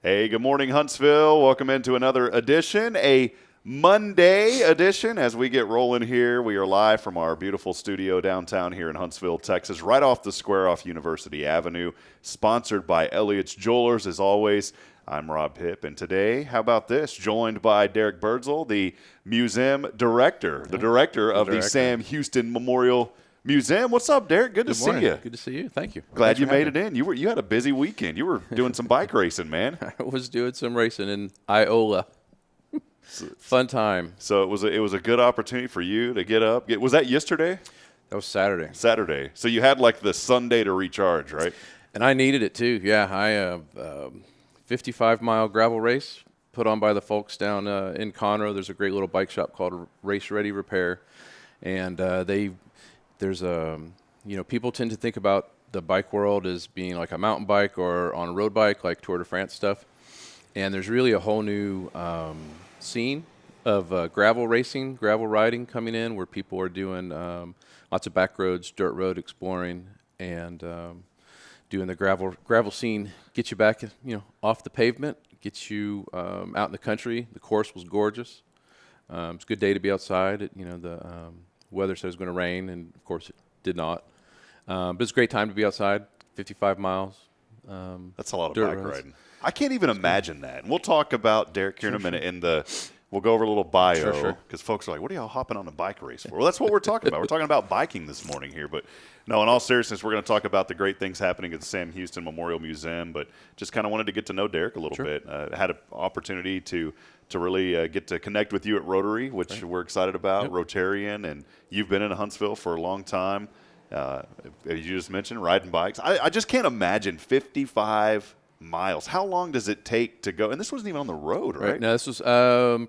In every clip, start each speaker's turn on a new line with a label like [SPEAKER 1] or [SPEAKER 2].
[SPEAKER 1] Hey, good morning, Huntsville. Welcome into another edition, a Monday edition. As we get rolling here, we are live from our beautiful studio downtown here in Huntsville, Texas, right off the square off University Avenue, sponsored by Elliott's Jewelers, as always. I'm Rob Hipp, and today, how about this? Joined by Derrick Birdsall, the museum director, the director of the Sam Houston Memorial Museum. What's up, Derrick? Good to see you.
[SPEAKER 2] Good to see you. Thank you.
[SPEAKER 1] Glad you made it in. You had a busy weekend. You were doing some bike racing, man.
[SPEAKER 2] I was doing some racing in Iola. Fun time.
[SPEAKER 1] So it was a good opportunity for you to get up. Was that yesterday?
[SPEAKER 2] That was Saturday.
[SPEAKER 1] Saturday. So you had like the Sunday to recharge, right?
[SPEAKER 2] And I needed it too. Yeah, I 55-mile gravel race put on by the folks down in Conroe. There's a great little bike shop called Race Ready Repair, and people tend to think about the bike world as being like a mountain bike or on a road bike, like Tour de France stuff. And there's really a whole new scene of gravel racing, gravel riding coming in, where people are doing lots of back roads, dirt road exploring, and doing the gravel scene. Get you back, off the pavement, get you out in the country. The course was gorgeous. It's a good day to be outside. The weather said it was going to rain, and of course it did not. But it's a great time to be outside. 55 miles.
[SPEAKER 1] That's a lot of bike riding. I can't even imagine that. And we'll talk about Derrick here in a minute. We'll go over a little bio because folks are like, "What are y'all hopping on a bike race for?" Well, that's what we're talking about. We're talking about biking this morning here. But no, in all seriousness, we're going to talk about the great things happening at the Sam Houston Memorial Museum. But just kind of wanted to get to know Derrick a little bit. Had an opportunity to really get to connect with you at Rotary, which we're excited about. Rotarian, and you've been in Huntsville for a long time. As you just mentioned, riding bikes. I just can't imagine 55 miles. How long does it take to go? And this wasn't even on the road, right?
[SPEAKER 2] No, this was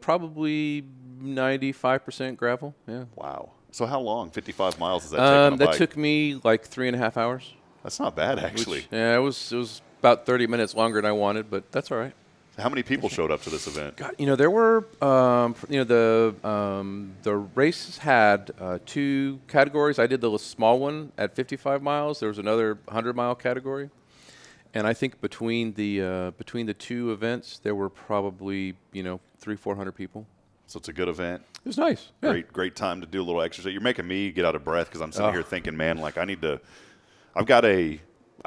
[SPEAKER 2] probably 95% gravel. Yeah.
[SPEAKER 1] Wow. So how long? 55 miles does that take on a bike?
[SPEAKER 2] That took me like 3.5 hours.
[SPEAKER 1] That's not bad, actually.
[SPEAKER 2] It was about 30 minutes longer than I wanted, but that's all right.
[SPEAKER 1] How many people showed up to this event?
[SPEAKER 2] God, there were, the race had two categories. I did the small one at 55 miles. There was another 100-mile category. And I think between the two events, there were probably 300-400 people. So
[SPEAKER 1] it's a good event.
[SPEAKER 2] It was nice. Yeah.
[SPEAKER 1] Great time to do a little exercise. You're making me get out of breath because I'm sitting here thinking, man, like I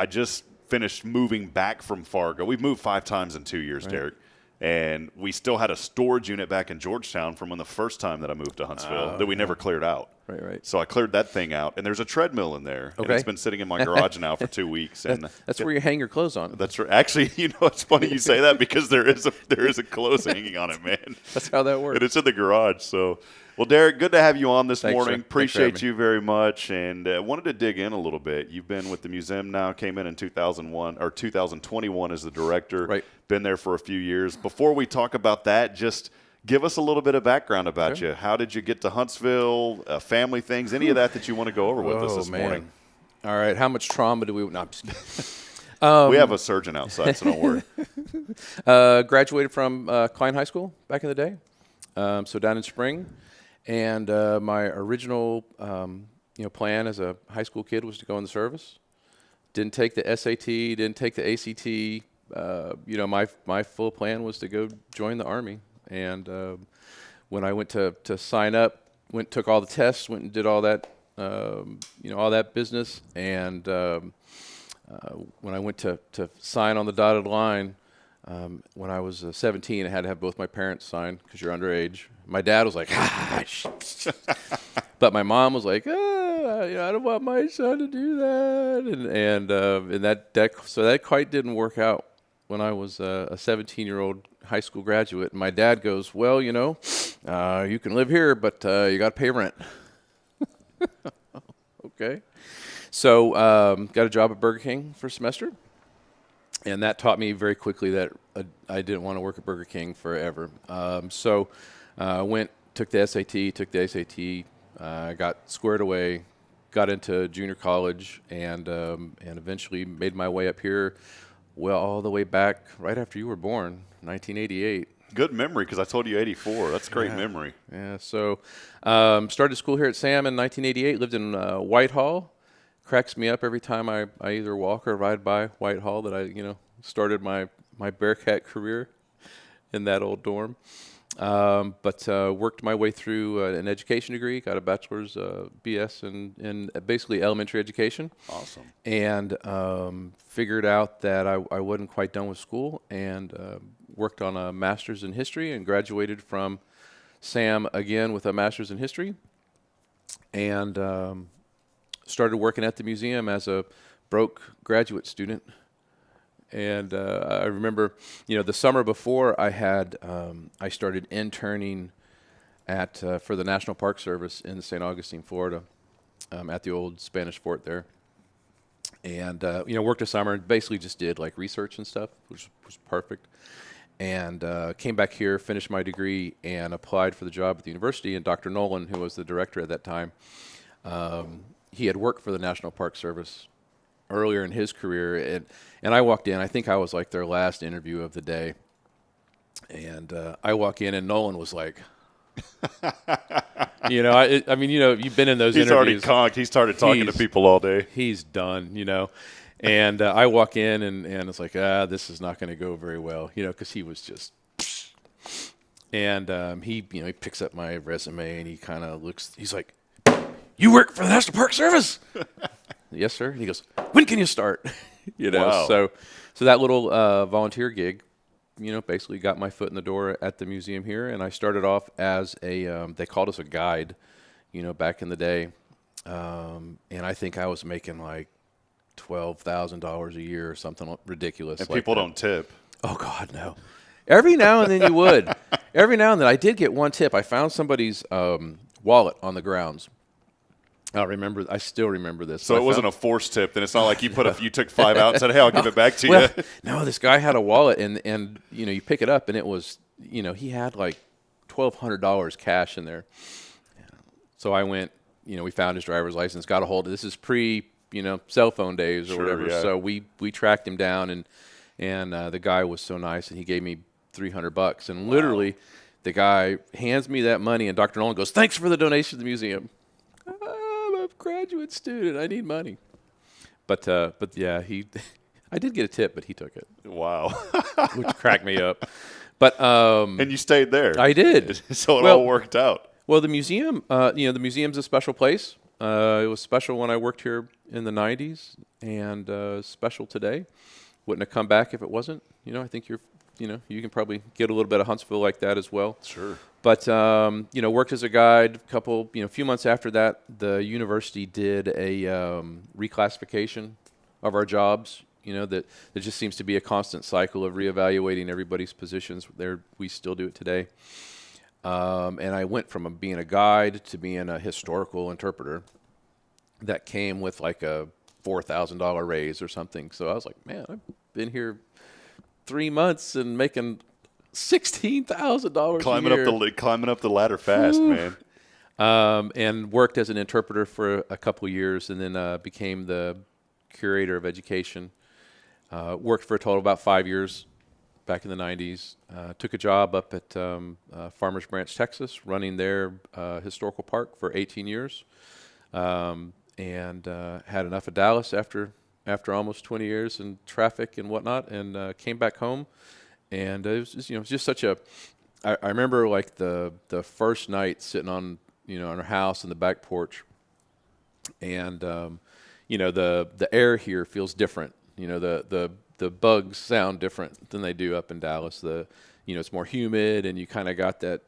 [SPEAKER 1] just finished moving back from Fargo. We've moved 5 times in 2 years, Derrick. And we still had a storage unit back in Georgetown from when the first time that I moved to Huntsville that we never cleared out.
[SPEAKER 2] Right.
[SPEAKER 1] So I cleared that thing out, and there's a treadmill in there.
[SPEAKER 2] Okay.
[SPEAKER 1] And it's been sitting in my garage now for 2 weeks. And
[SPEAKER 2] that's where you hang your clothes on.
[SPEAKER 1] That's right. Actually, it's funny you say that because there is a clothes hanging on it, man.
[SPEAKER 2] That's how that works.
[SPEAKER 1] And it's in the garage. So, well, Derrick, good to have you on this morning.
[SPEAKER 2] Sir.
[SPEAKER 1] Appreciate you very much, and wanted to dig in a little bit. You've been with the museum now. Came in 2021 as the director.
[SPEAKER 2] Right.
[SPEAKER 1] Been there for a few years. Before we talk about that, just give us a little bit of background about you. How did you get to Huntsville? Family things, any of that you want to go over with us this morning?
[SPEAKER 2] All right. How much trauma do we? No, I'm just kidding.
[SPEAKER 1] We have a surgeon outside, so don't worry.
[SPEAKER 2] Graduated from Klein High School back in the day, so down in Spring, and my original plan as a high school kid was to go in the service. Didn't take the SAT, didn't take the ACT. My full plan was to go join the Army. And when I went to sign up, took all the tests, went and did all that, all that business. And when I went to sign on the dotted line, when I was 17, I had to have both my parents sign because you're underage. My dad was like, but my mom was like, I don't want my son to do that. And that quite didn't work out when I was a 17-year-old high school graduate. And my dad goes, well, you can live here, but you got to pay rent. Okay. So got a job at Burger King for a semester. And that taught me very quickly that I didn't want to work at Burger King forever. So took the SAT, got squared away, got into junior college, and eventually made my way up here. Well, all the way back right after you were born, 1988.
[SPEAKER 1] Good memory, because I told you 84. That's great memory.
[SPEAKER 2] Yeah, so started school here at Sam in 1988, lived in Whitehall. Cracks me up every time I either walk or ride by Whitehall that I started my my Bearcat career in that old dorm. But worked my way through an education degree, got a bachelor's, BS in basically elementary education.
[SPEAKER 1] Awesome.
[SPEAKER 2] And figured out that I wasn't quite done with school, and worked on a master's in history, and graduated from Sam again with a master's in history, and started working at the museum as a broke graduate student. And I remember, the summer before I started interning for the National Park Service in St. Augustine, Florida, at the old Spanish fort there. And, worked a summer and basically just did like research and stuff, which was perfect. And came back here, finished my degree, and applied for the job at the university. And Dr. Nolan, who was the director at that time, he had worked for the National Park Service earlier in his career, and I walked in. I think I was like their last interview of the day, and I walk in, and Nolan was like, I mean, you've been in those
[SPEAKER 1] He's
[SPEAKER 2] interviews.
[SPEAKER 1] already conked. He started talking to people all day.
[SPEAKER 2] He's done, and I walk in, and it's like, this is not going to go very well, because he was just, and he picks up my resume, and he kind of looks. He's like, "You work for the National Park Service?" Yes, sir. And he goes, "When can you start?"
[SPEAKER 1] Wow.
[SPEAKER 2] So that little volunteer gig, basically got my foot in the door at the museum here. And I started off as they called us a guide, back in the day. And I think I was making like $12,000 a year or something ridiculous.
[SPEAKER 1] And
[SPEAKER 2] like
[SPEAKER 1] people
[SPEAKER 2] that.
[SPEAKER 1] don't tip.
[SPEAKER 2] Oh, God, no. Every now and then you would. Every now and then I did get one tip. I found somebody's wallet on the grounds. I still remember this.
[SPEAKER 1] So it wasn't a forced tip. Then it's not like you took 5 out and said, "Hey, I'll give it back to
[SPEAKER 2] well,
[SPEAKER 1] you."
[SPEAKER 2] No, this guy had a wallet, and you pick it up, and it was, he had like $1,200 cash in there. So I went, we found his driver's license, got a hold of. This is pre, cell phone days or
[SPEAKER 1] Sure,
[SPEAKER 2] whatever.
[SPEAKER 1] yeah.
[SPEAKER 2] So we tracked him down, and the guy was so nice, and he gave me $300, and literally, the guy hands me that money, and Dr. Nolan goes, "Thanks for the donation to the museum." Graduate student, I need money. But yeah, I did get a tip, but he took it.
[SPEAKER 1] Wow.
[SPEAKER 2] Which cracked me up. But
[SPEAKER 1] And you stayed there.
[SPEAKER 2] I did.
[SPEAKER 1] So it all worked out.
[SPEAKER 2] Well, the museum, the museum's a special place. It was special when I worked here in the 90s, and special today. Wouldn't have come back if it wasn't. I think you can probably get a little bit of Huntsville like that as well.
[SPEAKER 1] Sure.
[SPEAKER 2] But, worked as a guide. A few months after that, the university did a reclassification of our jobs. That just seems to be a constant cycle of reevaluating everybody's positions. We still do it today. And I went from being a guide to being a historical interpreter. That came with like a $4,000 raise or something. So I was like, man, I've been here 3 months and making $16,000 a year.
[SPEAKER 1] Climbing up the ladder fast, man.
[SPEAKER 2] And worked as an interpreter for a couple years, and then became the curator of education. Worked for a total of about 5 years back in the 90s. Took a job up at Farmers Branch, Texas, running their historical park for 18 years. And had enough of Dallas after almost 20 years in traffic and whatnot, and came back home. And it was just such a. I remember like the first night sitting on on our house in the back porch, and the air here feels different. The bugs sound different than they do up in Dallas. It's more humid, and you kind of got that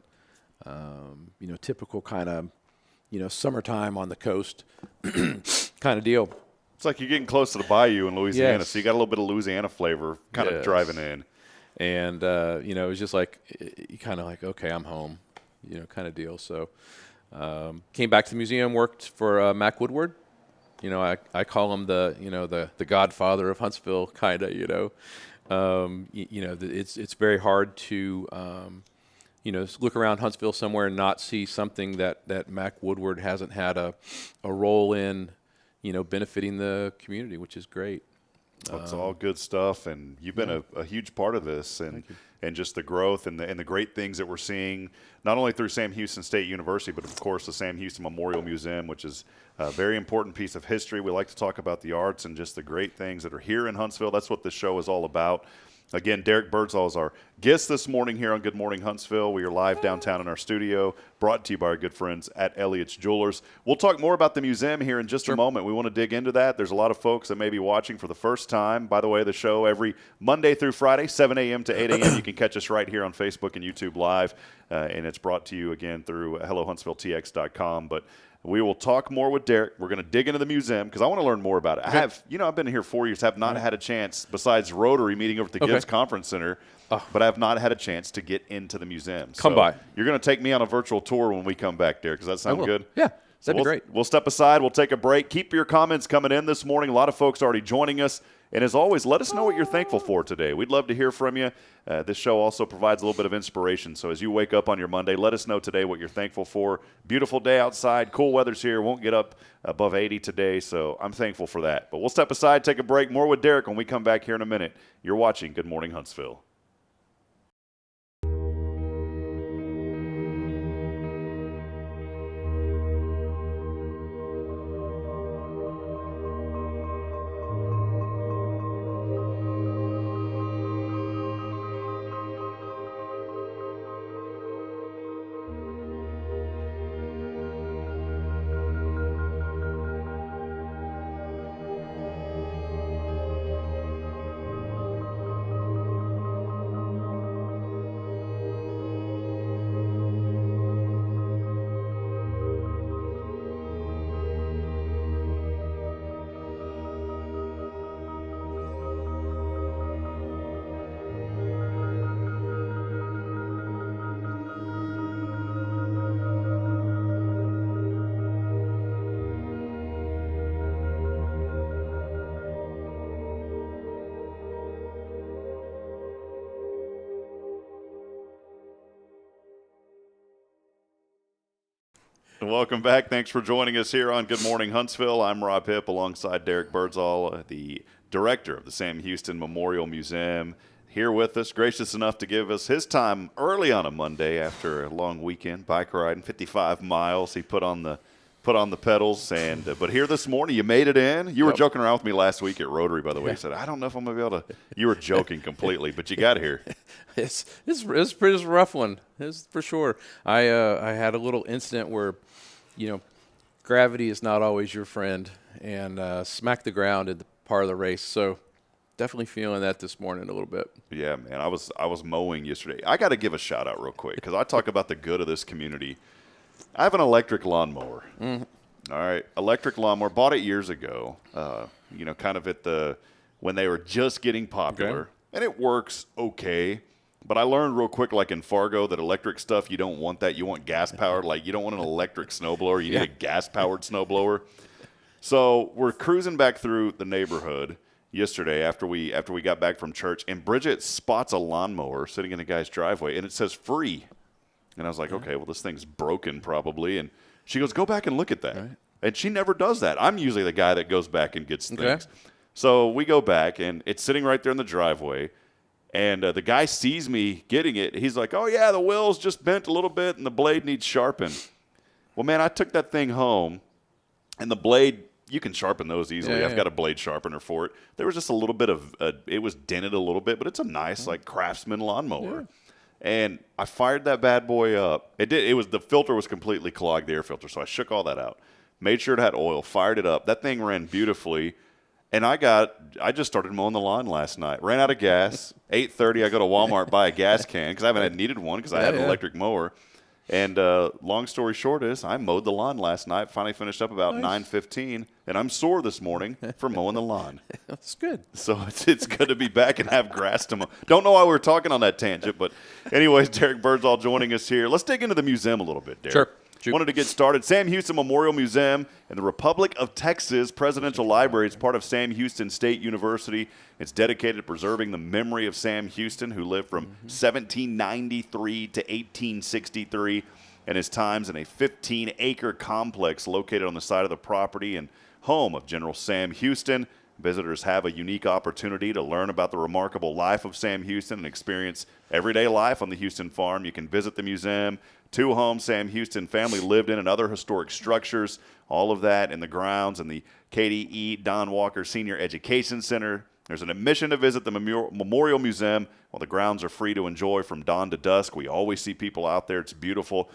[SPEAKER 2] typical kind of summertime on the coast kind of deal.
[SPEAKER 1] It's like you're getting close to the bayou in Louisiana,
[SPEAKER 2] Yes.
[SPEAKER 1] so you got a little bit of Louisiana flavor kind of
[SPEAKER 2] Yes.
[SPEAKER 1] driving in.
[SPEAKER 2] And, it was just like, you kind of like, okay, I'm home, kind of deal. So came back to the museum, worked for Mac Woodward. I call him the godfather of Huntsville, kind of, it's very hard to, look around Huntsville somewhere and not see something that Mac Woodward hasn't had a role in, benefiting the community, which is great.
[SPEAKER 1] It's all good stuff, and you've been a huge part of this, and just the growth and the great things that we're seeing, not only through Sam Houston State University, but of course the Sam Houston Memorial Museum, which is a very important piece of history. We like to talk about the arts and just the great things that are here in Huntsville. That's what this show is all about. Again, Derrick Birdsall is our guest this morning here on Good Morning Huntsville. We are live downtown in our studio, brought to you by our good friends at Elliott's Jewelers. We'll talk more about the museum here in just a moment. We want to dig into that. There's a lot of folks that may be watching for the first time. By the way, the show every Monday through Friday, 7 a.m. to 8 a.m. You can catch us right here on Facebook and YouTube Live, and it's brought to you again through HelloHuntsvilleTX.com. But we will talk more with Derrick. We're going to dig into the museum because I want to learn more about it. I've been here 4 years, have not had a chance, besides Rotary meeting over at the Gibbs Conference Center, but I have not had a chance to get into the museum.
[SPEAKER 2] Come by.
[SPEAKER 1] You're going to take me on a virtual tour when we come back, Derrick. Does that sound good?
[SPEAKER 2] Yeah, that'd be great.
[SPEAKER 1] We'll step aside. We'll take a break. Keep your comments coming in this morning. A lot of folks already joining us. And as always, let us know what you're thankful for today. We'd love to hear from you. This show also provides a little bit of inspiration. So as you wake up on your Monday, let us know today what you're thankful for. Beautiful day outside. Cool weather's here. Won't get up above 80 today, so I'm thankful for that. But we'll step aside, take a break. More with Derrick when we come back here in a minute. You're watching Good Morning Huntsville. Welcome back. Thanks for joining us here on Good Morning Huntsville. I'm Rob Hipp alongside Derrick Birdsall, the director of the Sam Houston Memorial Museum, here with us, gracious enough to give us his time early on a Monday after a long weekend, bike riding 55 miles. He put on the pedals, and but here this morning, you made it in. You were joking around with me last week at Rotary, by the way. You said, I don't know if I'm going to be able to. You were joking completely, but you got here.
[SPEAKER 2] It's a pretty rough one. It's for sure. I had a little incident where, gravity is not always your friend, and smacked the ground at the part of the race. So definitely feeling that this morning a little bit. Yeah, man.
[SPEAKER 1] I was mowing yesterday. I got to give a shout out real quick because I talk about the good of this community. I have an electric lawnmower. Mm-hmm. All right, electric lawnmower. Bought it years ago. Kind of when they were just getting popular, and it works okay. But I learned real quick, like in Fargo, that electric stuff, you don't want that. You want gas-powered. Like, you don't want an electric snowblower. You need a gas-powered snowblower. So we're cruising back through the neighborhood yesterday after we got back from church, and Bridget spots a lawnmower sitting in a guy's driveway, and it says free. And I was like, okay, well, this thing's broken probably. And she goes, go back and look at that. Right. And she never does that. I'm usually the guy that goes back and gets things. So we go back, and it's sitting right there in the driveway. And the guy sees me getting it. He's like, oh, yeah, the wheel's just bent a little bit and the blade needs sharpened. Well, man, I took that thing home, and the blade, you can sharpen those easily. I've got a blade sharpener for it. There was just a little bit of it was dented a little bit, but it's a nice, like, Craftsman lawnmower. Yeah. And I fired that bad boy up. The filter was completely clogged, the air filter, so I shook all that out. Made sure it had oil, fired it up. That thing ran beautifully. And I just started mowing the lawn last night. Ran out of gas. 8:30, I go to Walmart, buy a gas can because I haven't needed one because I had an electric mower. And long story short is I mowed the lawn last night, finally finished up about 9:15, and I'm sore this morning for mowing the lawn.
[SPEAKER 2] That's good.
[SPEAKER 1] So it's good to be back and have grass to mow. Don't know why we were talking on that tangent, but anyways, Derrick Birdsall joining us here. Let's dig into the museum a little bit, Derrick.
[SPEAKER 2] Sure.
[SPEAKER 1] Wanted to get started. Sam Houston Memorial Museum and the Republic of Texas Presidential Library is part of Sam Houston State University. It's dedicated to preserving the memory of Sam Houston, who lived from 1793 to 1863, and his times in a 15-acre complex located on the side of the property and home of General Sam Houston. Visitors have a unique opportunity to learn about the remarkable life of Sam Houston and experience everyday life on the Houston farm. You can visit the museum, two homes Sam Houston family lived in, and other historic structures. All of that in the grounds and the KDE Don Walker Senior Education Center. There's an admission to visit the Memorial Museum. Well, the grounds are free to enjoy from dawn to dusk. We always see people out there. It's beautiful.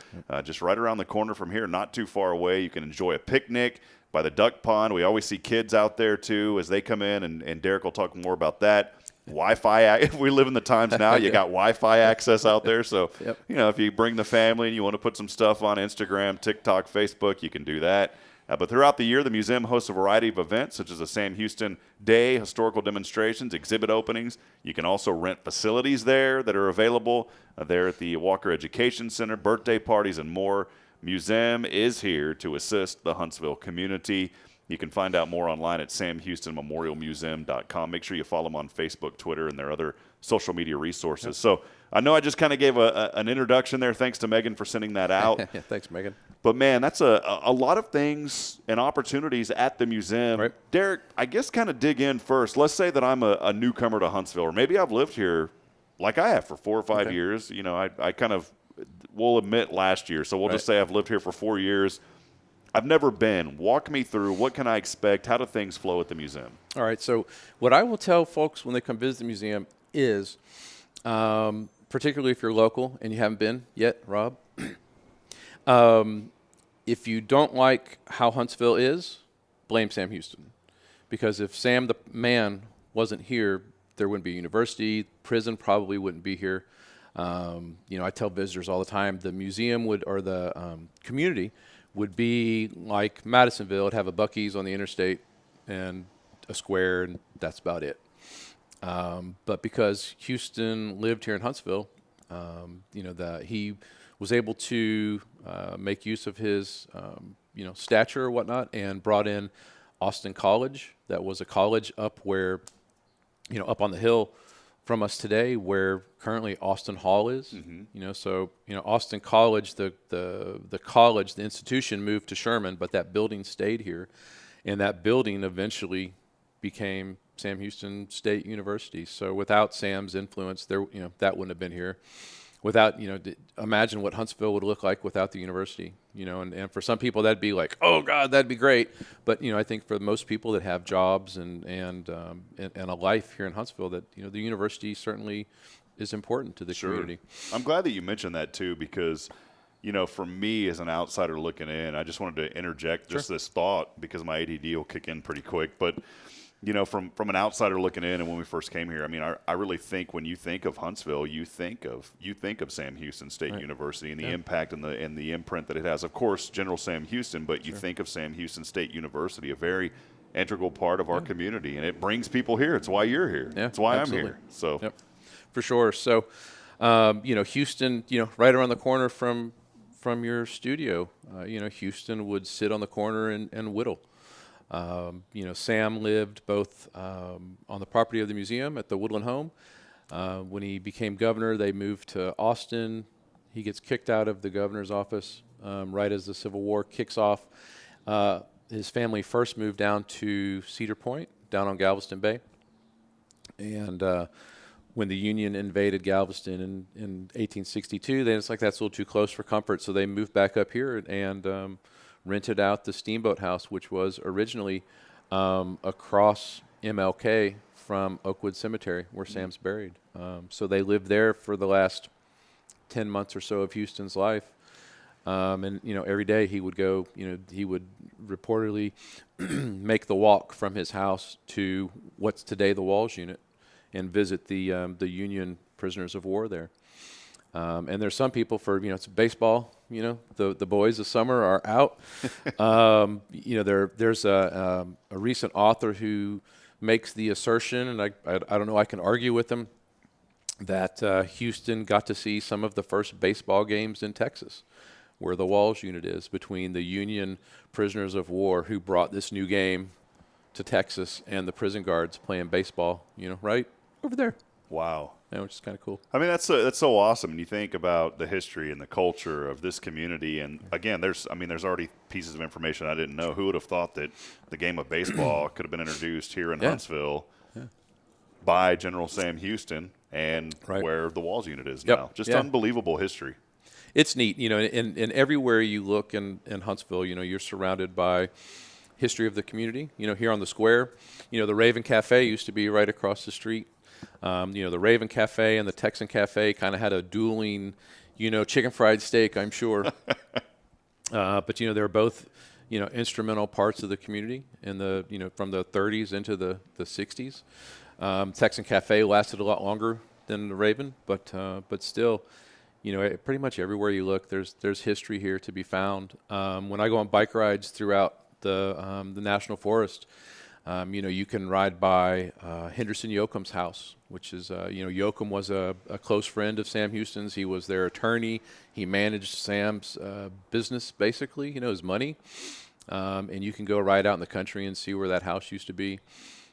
[SPEAKER 1] Just right around the corner from here, not too far away. You can enjoy a picnic by the duck pond. We always see kids out there, too, as they come in, and Derrick will talk more about that. Wi-Fi, we live in the times now, you got Wi-Fi access out there. So, if you bring the family and you want to put some stuff on Instagram, TikTok, Facebook, you can do that. But throughout the year, the museum hosts a variety of events, such as a Sam Houston Day, historical demonstrations, exhibit openings. You can also rent facilities there that are available there at the Walker Education Center, birthday parties, and more. Museum is here to assist the Huntsville community. You can find out more online at samhoustonmemorialmuseum.com. Make sure you follow them on Facebook, Twitter, and their other social media resources. Yep. So I know I just kind of gave an introduction there. Thanks to Megan for sending that out.
[SPEAKER 2] Yeah, thanks, Megan.
[SPEAKER 1] But, man, that's a lot of things and opportunities at the museum.
[SPEAKER 2] Right.
[SPEAKER 1] Derrick, I guess kind of dig in first. Let's say that I'm a newcomer to Huntsville, or maybe I've lived here like I have for 4 or 5 years. I kind of will admit last year. So we'll just say I've lived here for 4 years. I've never been. Walk me through. What can I expect? How do things flow at the museum? All
[SPEAKER 2] right. So what I will tell folks when they come visit the museum is, particularly if you're local and you haven't been yet, Rob, if you don't like how Huntsville is, blame Sam Houston. Because if Sam the man wasn't here, there wouldn't be a university. Prison probably wouldn't be here. I tell visitors all the time, the museum or the community would be like Madisonville. It'd have a Buc-ee's on the interstate and a square, and that's about it. But because Houston lived here in Huntsville, he was able to make use of his, stature or whatnot, and brought in Austin College. That was a college up where, up on the hill from us today, where currently Austin Hall is. Mm-hmm. Austin College, the college, the institution moved to Sherman, but that building stayed here, and that building eventually became Sam Houston State University. So without Sam's influence, that wouldn't have been here. Without, imagine what Huntsville would look like without the university, and for some people that'd be like, oh God, that'd be great. But, I think for most people that have jobs and a life here in Huntsville, that, the university certainly is important to the community.
[SPEAKER 1] I'm glad that you mentioned that too, because, for me as an outsider looking in, I just wanted to interject just this thought, because my ADD will kick in pretty quick. But, from an outsider looking in, and when we first came here, I mean, I really think when you think of Huntsville, you think of Sam Houston State University and the impact and the imprint that it has. Of course, General Sam Houston, but you think of Sam Houston State University, a very integral part of our community, and it brings people here. It's why you're here.
[SPEAKER 2] Yeah,
[SPEAKER 1] it's why
[SPEAKER 2] absolutely.
[SPEAKER 1] I'm here. So,
[SPEAKER 2] for sure. So, Houston, right around the corner from your studio, Houston would sit on the corner and whittle. Sam lived both on the property of the museum at the Woodland Home. When he became governor, they moved to Austin. He gets kicked out of the governor's office right as the Civil War kicks off. His family first moved down to Cedar Point, down on Galveston Bay. And when the Union invaded Galveston in 1862, then it's like that's a little too close for comfort, so they moved back up here and rented out the Steamboat House, which was originally across MLK from Oakwood Cemetery, where Sam's buried. So they lived there for the last 10 months or so of Houston's life. And, every day he would go, he would reportedly make the walk from his house to what's today the Walls Unit and visit the Union prisoners of war there. And there's some people for, it's baseball, the boys this summer are out. There's a recent author who makes the assertion, and I don't know, I can argue with him, that Houston got to see some of the first baseball games in Texas, where the Walls Unit is, between the Union prisoners of war who brought this new game to Texas and the prison guards playing baseball, right over there.
[SPEAKER 1] Wow.
[SPEAKER 2] Which is kind of cool.
[SPEAKER 1] I mean, that's so awesome. And you think about the history and the culture of this community. And again, there's already pieces of information I didn't know. Who would have thought that the game of baseball could have been introduced here in Huntsville by General Sam Houston and where the Walls Unit is now? Just unbelievable history.
[SPEAKER 2] It's neat, and everywhere you look in Huntsville, you're surrounded by history of the community. Here on the square, the Raven Cafe used to be right across the street. The Raven Cafe and the Texan Cafe kind of had a dueling, chicken fried steak, I'm sure. But they're both, instrumental parts of the community in the, from the 30s into the 60s. Texan Cafe lasted a lot longer than the Raven, but still, pretty much everywhere you look, there's history here to be found. When I go on bike rides throughout the National Forest, you can ride by Henderson Yoakum's house, which is, Yoakum was a close friend of Sam Houston's. He was their attorney. He managed Sam's business, basically, his money. And you can go ride out in the country and see where that house used to be.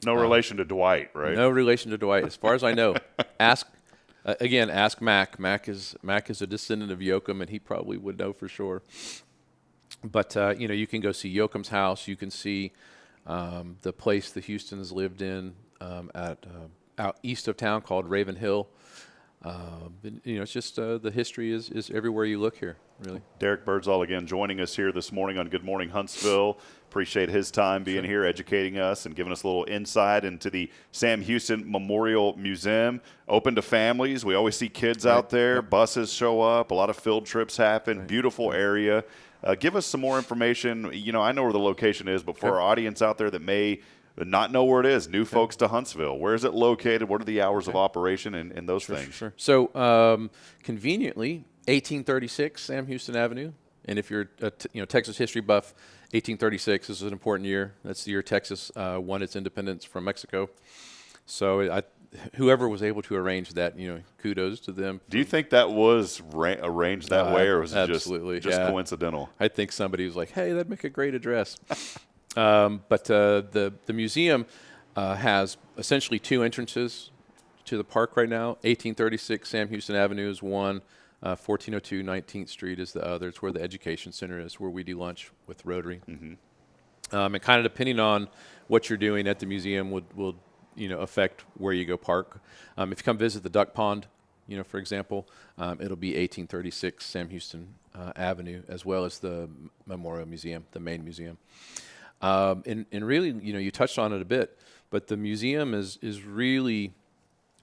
[SPEAKER 1] No relation to Dwight, right?
[SPEAKER 2] No relation to Dwight, as far as I know. Ask Mac. Mac is a descendant of Yoakum, and he probably would know for sure. But you can go see Yoakum's house. You can see the place the Houstons lived in out east of town called Raven Hill. It's just the history is everywhere you look here, really.
[SPEAKER 1] Derrick Birdsall again joining us here this morning on Good Morning Huntsville. Appreciate his time being here, educating us and giving us a little insight into the Sam Houston Memorial Museum. Open to families. We always see kids out there. Yep. Buses show up. A lot of field trips happen. Right. Beautiful area. Give us some more information. I know where the location is, but for our audience out there that may not know where it is, new folks to Huntsville, where is it located? What are the hours of operation and those things?
[SPEAKER 2] Sure. So conveniently, 1836 Sam Houston Avenue. And if you're a Texas history buff, 1836 is an important year. That's the year Texas won its independence from Mexico. So whoever was able to arrange that, kudos to them.
[SPEAKER 1] Do you think that was arranged that way, or was it just coincidental?
[SPEAKER 2] I think somebody was like, hey, that'd make a great address. But the museum has essentially two entrances to the park right now. 1836 Sam Houston Avenue is one. 1402 19th Street is the other. It's where the Education Center is, where we do lunch with Rotary. Mm-hmm. And kind of depending on what you're doing at the museum will affect where you go park. If you come visit the duck pond, for example, it'll be 1836 Sam Houston Avenue, as well as the Memorial Museum, the main museum. And really, you touched on it a bit, but the museum is really,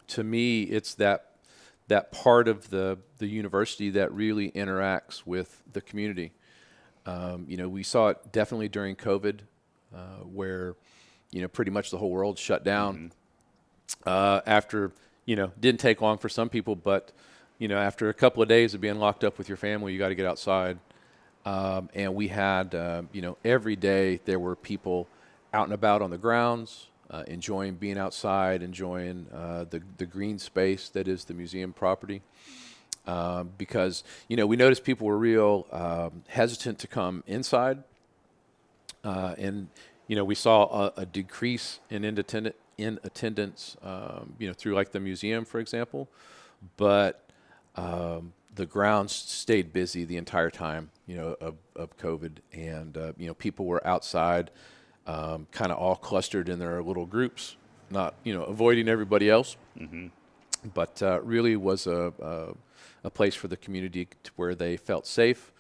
[SPEAKER 2] to me, it's that part of the university that really interacts with the community. We saw it definitely during COVID, where, pretty much the whole world shut down. Mm-hmm. After, didn't take long for some people, but, after a couple of days of being locked up with your family, you got to get outside. And we had, every day there were people out and about on the grounds, enjoying being outside, enjoying the green space that is the museum property. Because, we noticed people were real hesitant to come inside. And, we saw a decrease in attendance, through like the museum, for example. But the grounds stayed busy the entire time, of COVID. And, people were outside, kind of all clustered in their little groups, not, avoiding everybody else. Mm-hmm. But really was a place for the community where they felt safe,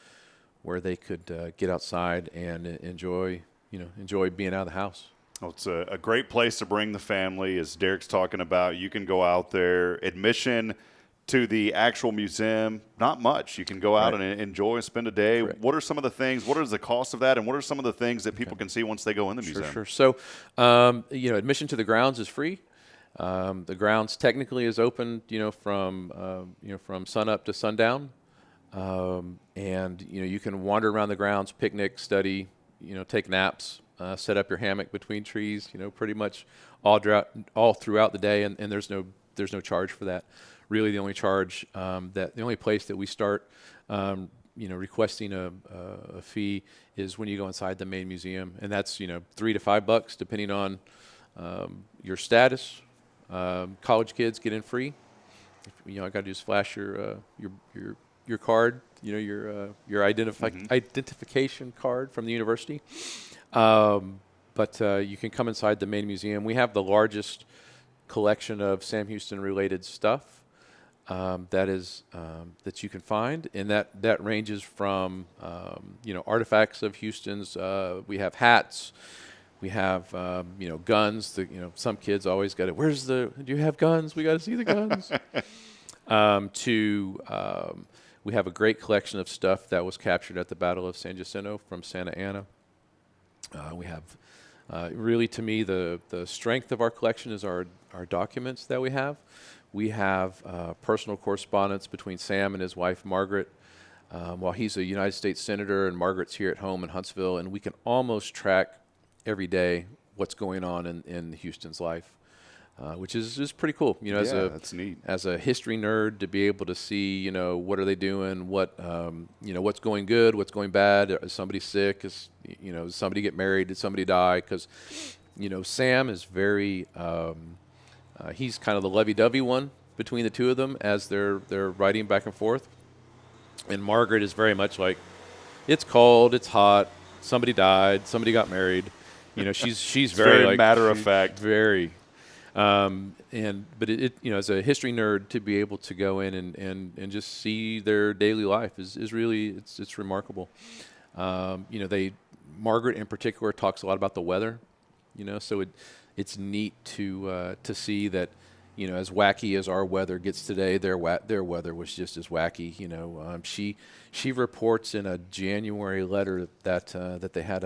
[SPEAKER 2] where they could get outside and enjoy being out of the house.
[SPEAKER 1] Well, it's a great place to bring the family, as Derrick's talking about. You can go out there. Admission to the actual museum, not much. You can go out and enjoy and spend a day. Right. What are some of the things, what is the cost of that, and what are some of the things that people can see once they go in the museum?
[SPEAKER 2] Sure. So, admission to the grounds is free. The grounds technically is open, from sun up to sundown. And, you can wander around the grounds, picnic, study, take naps, set up your hammock between trees, pretty much all throughout the day. And there's no charge for that. Really, the only charge the only place that we start, requesting a fee is when you go inside the main museum, and that's $3 to $5 depending on your status. College kids get in free. I got to just flash your card, your identification card from the university. But you can come inside the main museum. We have the largest collection of Sam Houston related stuff. that you can find, and that ranges from artifacts of Houston's. We have hats, we have guns. Some kids always got it. Do you have guns? We got to see the guns. We have a great collection of stuff that was captured at the Battle of San Jacinto from Santa Ana. We have really, to me, the strength of our collection is our documents that we have. We have personal correspondence between Sam and his wife, Margaret, while he's a United States Senator and Margaret's here at home in Huntsville, and we can almost track every day what's going on in Houston's life, which is pretty cool.
[SPEAKER 1] That's neat.
[SPEAKER 2] As a history nerd, to be able to see, what are they doing, what's going good, what's going bad, is somebody sick, does somebody get married, did somebody die? Because, Sam is very... he's kind of the lovey-dovey one between the two of them as they're riding back and forth. And Margaret is very much like, it's cold, it's hot, somebody died, somebody got married. She's very like
[SPEAKER 1] matter of fact.
[SPEAKER 2] Very. But as a history nerd, to be able to go in and just see their daily life is really it's remarkable. Margaret in particular talks a lot about the weather. So it's neat to see that, as wacky as our weather gets today, their weather was just as wacky. She reports in a January letter that they had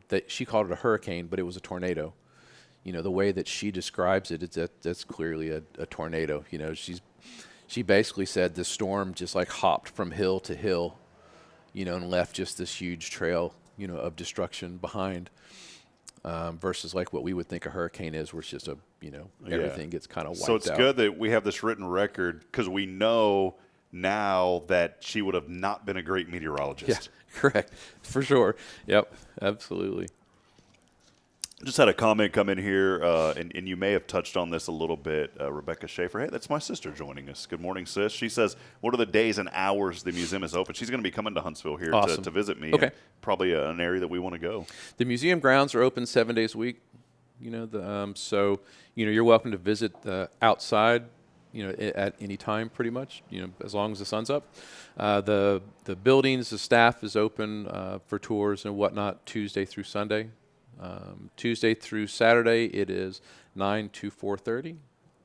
[SPEAKER 2] that she called it a hurricane, but it was a tornado. The way that she describes it, that's clearly a tornado. She basically said the storm just like hopped from hill to hill, and left just this huge trail, of destruction behind. Versus like what we would think a hurricane is, where it's just everything gets kind of wiped out.
[SPEAKER 1] So it's good that we have this written record, because we know now that she would have not been a great meteorologist.
[SPEAKER 2] Yeah, correct. For sure. Yep, absolutely.
[SPEAKER 1] Just had a comment come in here, and you may have touched on this a little bit, Rebecca Schaefer. Hey, that's my sister joining us. Good morning, sis. She says, what are the days and hours the museum is open? She's going to be coming to Huntsville here to visit me.
[SPEAKER 2] Okay.
[SPEAKER 1] Probably an area that we want to go.
[SPEAKER 2] The museum grounds are open 7 days a week. So you're welcome to visit outside, at any time pretty much, as long as the sun's up. The buildings, the staff is open for tours and whatnot Tuesday through Sunday. Tuesday through Saturday, it is 9 to 4:30,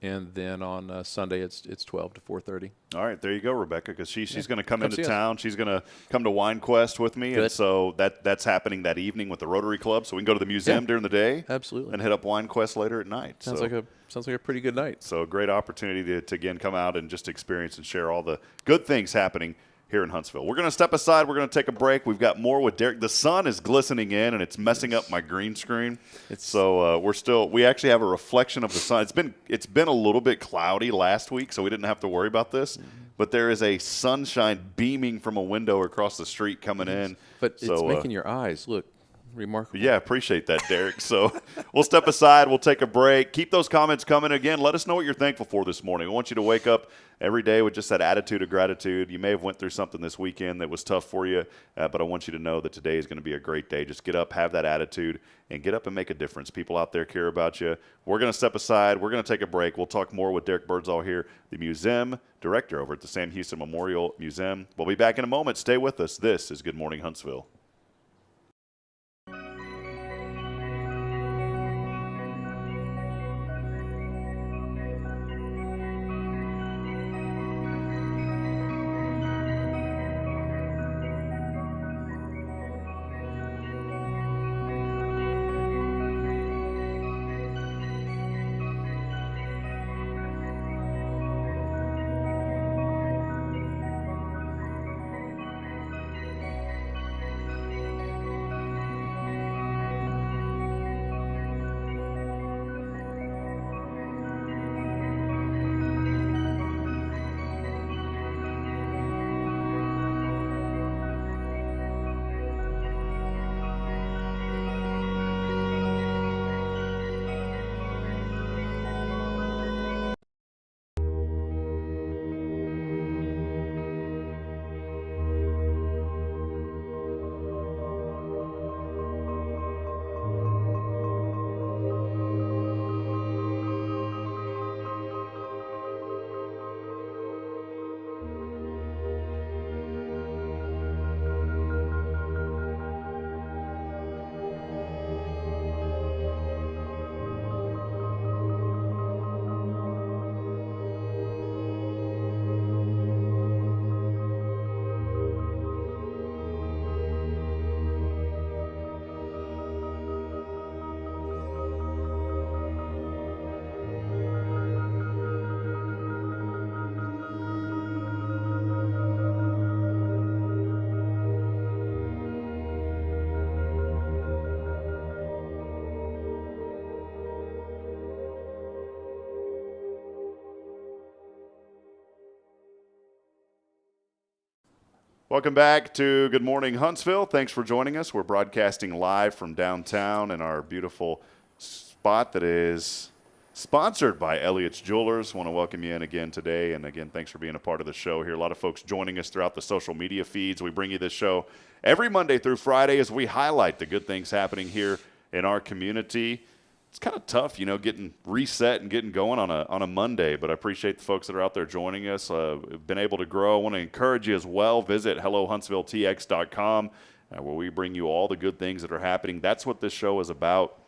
[SPEAKER 2] and then on Sunday, it's 12 to 4:30.
[SPEAKER 1] All right, there you go, Rebecca, because she's going to come into town. She's going to come to Wine Quest with me,
[SPEAKER 2] Good.
[SPEAKER 1] And so that's happening that evening with the Rotary Club. So we can go to the museum during the day,
[SPEAKER 2] absolutely,
[SPEAKER 1] and hit up Wine Quest later at night.
[SPEAKER 2] Sounds like a pretty good night.
[SPEAKER 1] So a great opportunity to again come out and just experience and share all the good things happening here in Huntsville. We're going to step aside. We're going to take a break. We've got more with Derrick. The sun is glistening in, and it's messing up my green screen. So we actually have a reflection of the sun. It's been a little bit cloudy last week, so we didn't have to worry about this. Mm-hmm. But there is a sunshine beaming from a window across the street coming in.
[SPEAKER 2] But it's making your eyes look remarkable.
[SPEAKER 1] Yeah, appreciate that, Derrick. So we'll step aside. We'll take a break. Keep those comments coming. Again, let us know what you're thankful for this morning. We want you to wake up every day with just that attitude of gratitude. You may have went through something this weekend that was tough for you, but I want you to know that today is going to be a great day. Just get up, have that attitude, and get up and make a difference. People out there care about you. We're going to step aside. We're going to take a break. We'll talk more with Derrick Birdsall here, the museum director over at the Sam Houston Memorial Museum. We'll be back in a moment. Stay with us. This is Good Morning Huntsville. Welcome back to Good Morning Huntsville. Thanks for joining us. We're broadcasting live from downtown in our beautiful spot that is sponsored by Elliott's Jewelers. Want to welcome you in again today. And again, thanks for being a part of the show here. A lot of folks joining us throughout the social media feeds. We bring you this show every Monday through Friday as we highlight the good things happening here in our community. It's kind of tough, getting reset and getting going on a Monday, but I appreciate the folks that are out there joining us. We've been able to grow. I want to encourage you as well. Visit HelloHuntsvilleTX.com, where we bring you all the good things that are happening. That's what this show is about.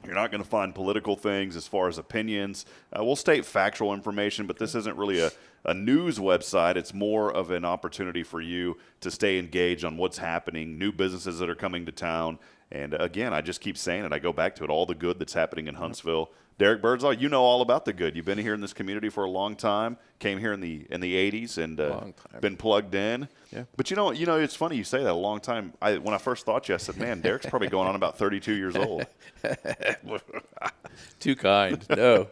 [SPEAKER 1] You're not going to find political things as far as opinions. We'll state factual information, but this isn't really a news website. It's more of an opportunity for you to stay engaged on what's happening, new businesses that are coming to town. And, again, I just keep saying it. I go back to it, all the good that's happening in Huntsville. Derrick Birdsall, you know all about the good. You've been here in this community for a long time, came here in the 80s and been plugged in.
[SPEAKER 2] Yeah.
[SPEAKER 1] But, it's funny you say that, a long time. When I first thought you, I said, man, Derrick's probably going on about 32 years old.
[SPEAKER 2] Too kind. No.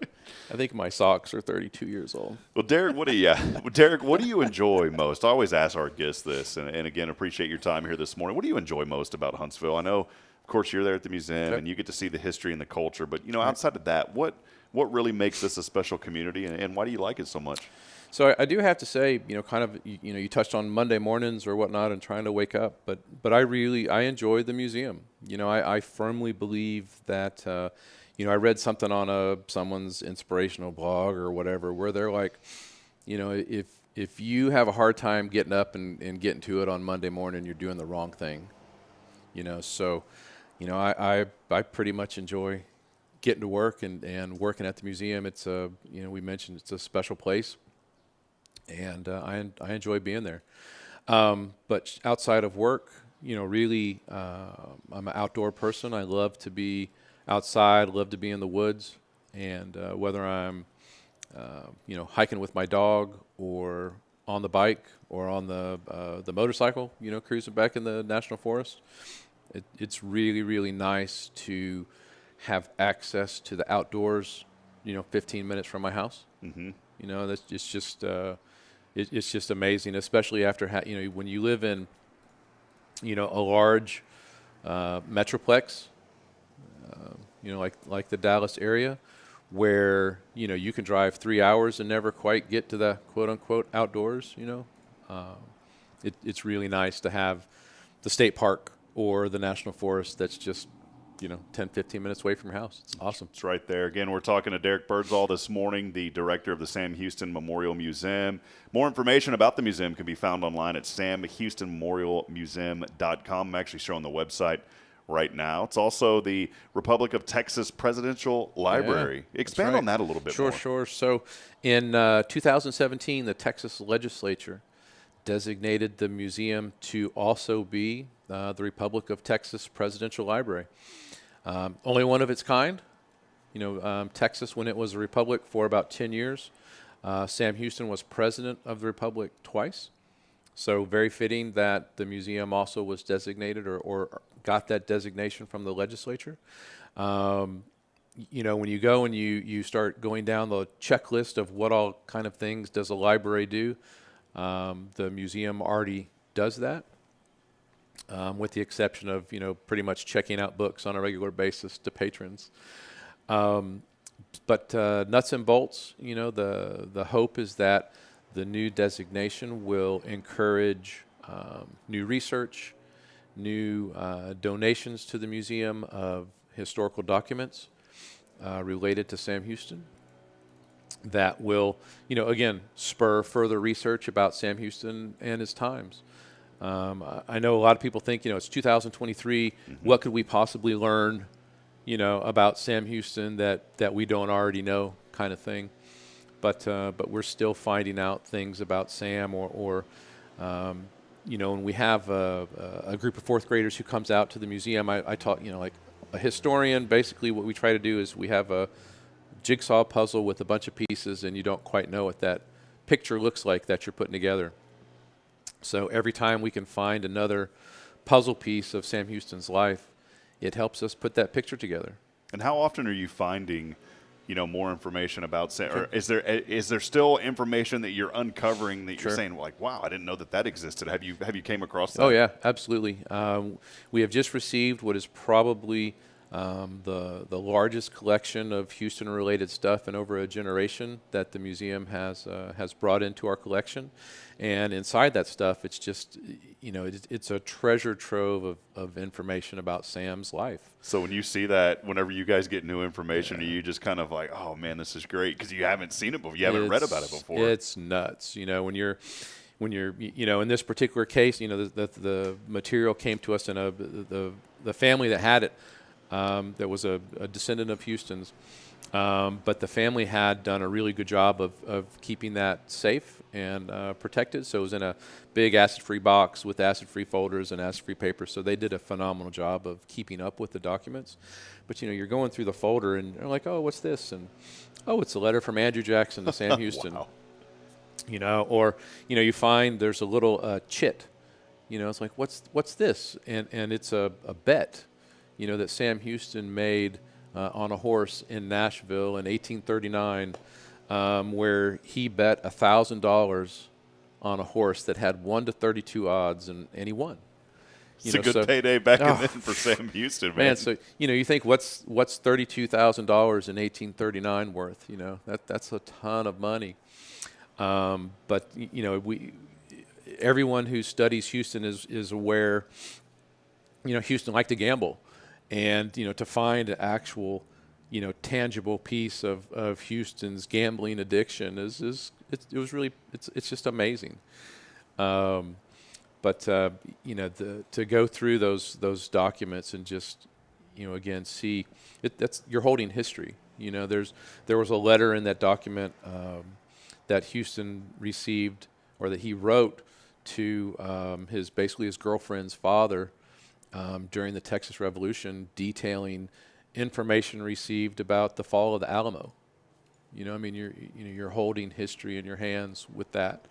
[SPEAKER 2] I think my socks are 32 years old.
[SPEAKER 1] Well, Derrick, what do you enjoy most? I always ask our guests this, and again, appreciate your time here this morning. What do you enjoy most about Huntsville? I know, of course, you're there at the museum, and you get to see the history and the culture. But, outside of that, what really makes this a special community, and why do you like it so much?
[SPEAKER 2] So I do have to say, you touched on Monday mornings or whatnot and trying to wake up, but I enjoy the museum. I firmly believe that, I read something on someone's inspirational blog or whatever where they're like, if you have a hard time getting up and getting to it on Monday morning, you're doing the wrong thing. I pretty much enjoy getting to work and working at the museum. It's we mentioned it's a special place. And I enjoy being there. But outside of work, really, I'm an outdoor person. I love to be outside, love to be in the woods. And whether I'm, hiking with my dog or on the bike or on the motorcycle, cruising back in the national forest, it's really, really nice to have access to the outdoors, 15 minutes from my house. Mm-hmm. It's just amazing, especially after when you live in a large metroplex, like the Dallas area, where you can drive 3 hours and never quite get to the quote unquote outdoors. It's really nice to have the state park or the national forest that's just 10, 15 minutes away from your house. It's awesome.
[SPEAKER 1] It's right there. Again, we're talking to Derrick Birdsall this morning, the director of the Sam Houston Memorial Museum. More information about the museum can be found online at samhoustonmemorialmuseum.com. I'm actually showing the website right now. It's also the Republic of Texas Presidential Library.
[SPEAKER 2] Yeah,
[SPEAKER 1] expand on that a little bit more.
[SPEAKER 2] Sure. So in 2017, the Texas legislature designated the museum to also be the Republic of Texas Presidential Library. Only one of its kind. Texas, when it was a republic for about 10 years, Sam Houston was president of the republic twice. So very fitting that the museum also was designated or got that designation from the legislature. When you go and you start going down the checklist of what all kind of things does a library do, the museum already does that. With the exception of, pretty much checking out books on a regular basis to patrons. But nuts and bolts, the hope is that the new designation will encourage new research, new donations to the museum of historical documents related to Sam Houston that will, again, spur further research about Sam Houston and his times. I know a lot of people think, it's 2023. Mm-hmm. What could we possibly learn, about Sam Houston that we don't already know, kind of thing. But we're still finding out things about Sam, or when we have a group of fourth graders who comes out to the museum, I talk, like a historian. Basically, what we try to do is we have a jigsaw puzzle with a bunch of pieces, and you don't quite know what that picture looks like that you're putting together. So every time we can find another puzzle piece of Sam Houston's life, it helps us put that picture together.
[SPEAKER 1] And how often are you finding more information about Sam? Or is there still information that you're uncovering that you're saying like, wow, I didn't know that existed? Have you came across that?
[SPEAKER 2] Oh yeah, absolutely. We have just received what is probably the largest collection of Houston-related stuff in over a generation that the museum has brought into our collection, and inside that stuff, it's just it's a treasure trove of information about Sam's life.
[SPEAKER 1] So when you see that, whenever you guys get new information, are you just kind of like, oh man, this is great because you haven't seen it before, you haven't read about it before?
[SPEAKER 2] It's nuts, when you're in this particular case, the material came to us in the family that had it. That was a descendant of Houston's, but the family had done a really good job of keeping that safe and protected. So it was in a big acid-free box with acid-free folders and acid-free paper. So they did a phenomenal job of keeping up with the documents. But you're going through the folder and you're like, oh, what's this? And oh, it's a letter from Andrew Jackson to Sam Houston.
[SPEAKER 1] Wow.
[SPEAKER 2] Or you find there's a little chit. It's like, what's this? And it's a bet. That Sam Houston made on a horse in Nashville in 1839, where he bet $1,000 on a horse that had 1 to 32 odds, and he won.
[SPEAKER 1] It's a good payday back then for Sam Houston, man.
[SPEAKER 2] So you think what's $32,000 in 1839 worth? That's a ton of money. But everyone who studies Houston is aware. Houston liked to gamble. And, to find an actual, tangible piece of Houston's gambling addiction it's just amazing. But to go through those documents and just, again, see you're holding history. There was a letter in that document that Houston received, or that he wrote to his girlfriend's father. During the Texas Revolution, detailing information received about the fall of the Alamo. You're holding history in your hands with that,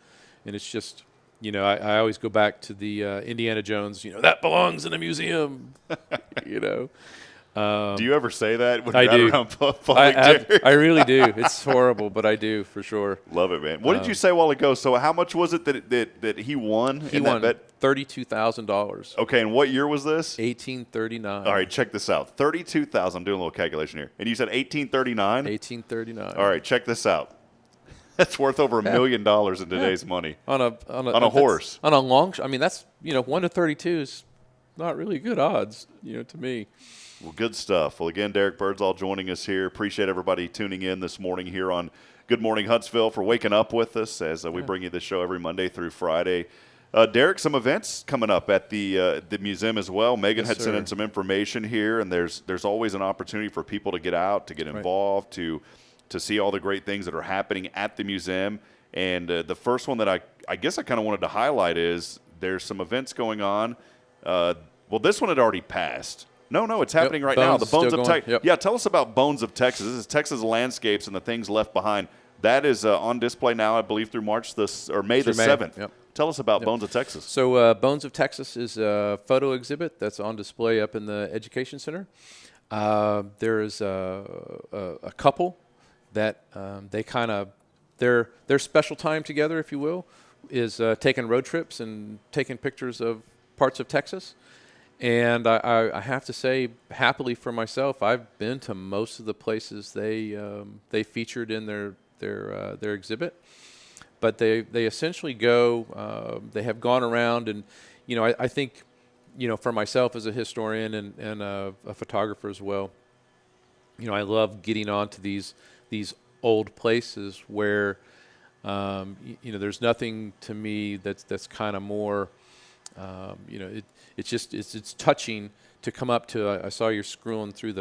[SPEAKER 2] and it's just, I always go back to the Indiana Jones. That belongs in a museum.
[SPEAKER 1] Do you ever say that when
[SPEAKER 2] I
[SPEAKER 1] you're
[SPEAKER 2] do.
[SPEAKER 1] out around public?
[SPEAKER 2] I really do. It's horrible, but I do for sure.
[SPEAKER 1] Love it, man. What did you say a while ago? So how much was it that he won?
[SPEAKER 2] He won $32,000.
[SPEAKER 1] Okay, and what year was this?
[SPEAKER 2] 1839.
[SPEAKER 1] All right, check this out. 32,000. I'm doing a little calculation here. And you said 1839?
[SPEAKER 2] 1839.
[SPEAKER 1] All right, check this out. That's worth over $1 million in today's money.
[SPEAKER 2] On a
[SPEAKER 1] horse.
[SPEAKER 2] On a long shot. I mean, that's 1 to 32 is not really good odds, to me.
[SPEAKER 1] Well, good stuff. Well, again, Derrick Birdsall joining us here. Appreciate everybody tuning in this morning here on Good Morning Huntsville, for waking up with us as we bring you this show every Monday through Friday. Derrick, some events coming up at the museum as well. Megan had sent in some information here, and there's always an opportunity for people to get out, to get involved, to see all the great things that are happening at the museum. And the first one that I guess I kind of wanted to highlight is there's some events going on. Well, this one had already passed. No, it's happening right now. The Bones of Texas. Yeah, tell us about Bones of Texas. This is Texas landscapes and the things left behind. That is on display now, I believe, through May the 7th.
[SPEAKER 2] Yep.
[SPEAKER 1] Tell us about Bones of Texas.
[SPEAKER 2] So Bones of Texas is a photo exhibit that's on display up in the Education Center. There is a couple that they kind of their special time together, if you will, is taking road trips and taking pictures of parts of Texas. And I have to say, happily for myself, I've been to most of the places they featured in their exhibit. But they essentially go. They have gone around, and I think for myself as a historian and a photographer as well, I love getting onto these old places where there's nothing to me that's kind of more. It's touching to come up to. I saw you're scrolling through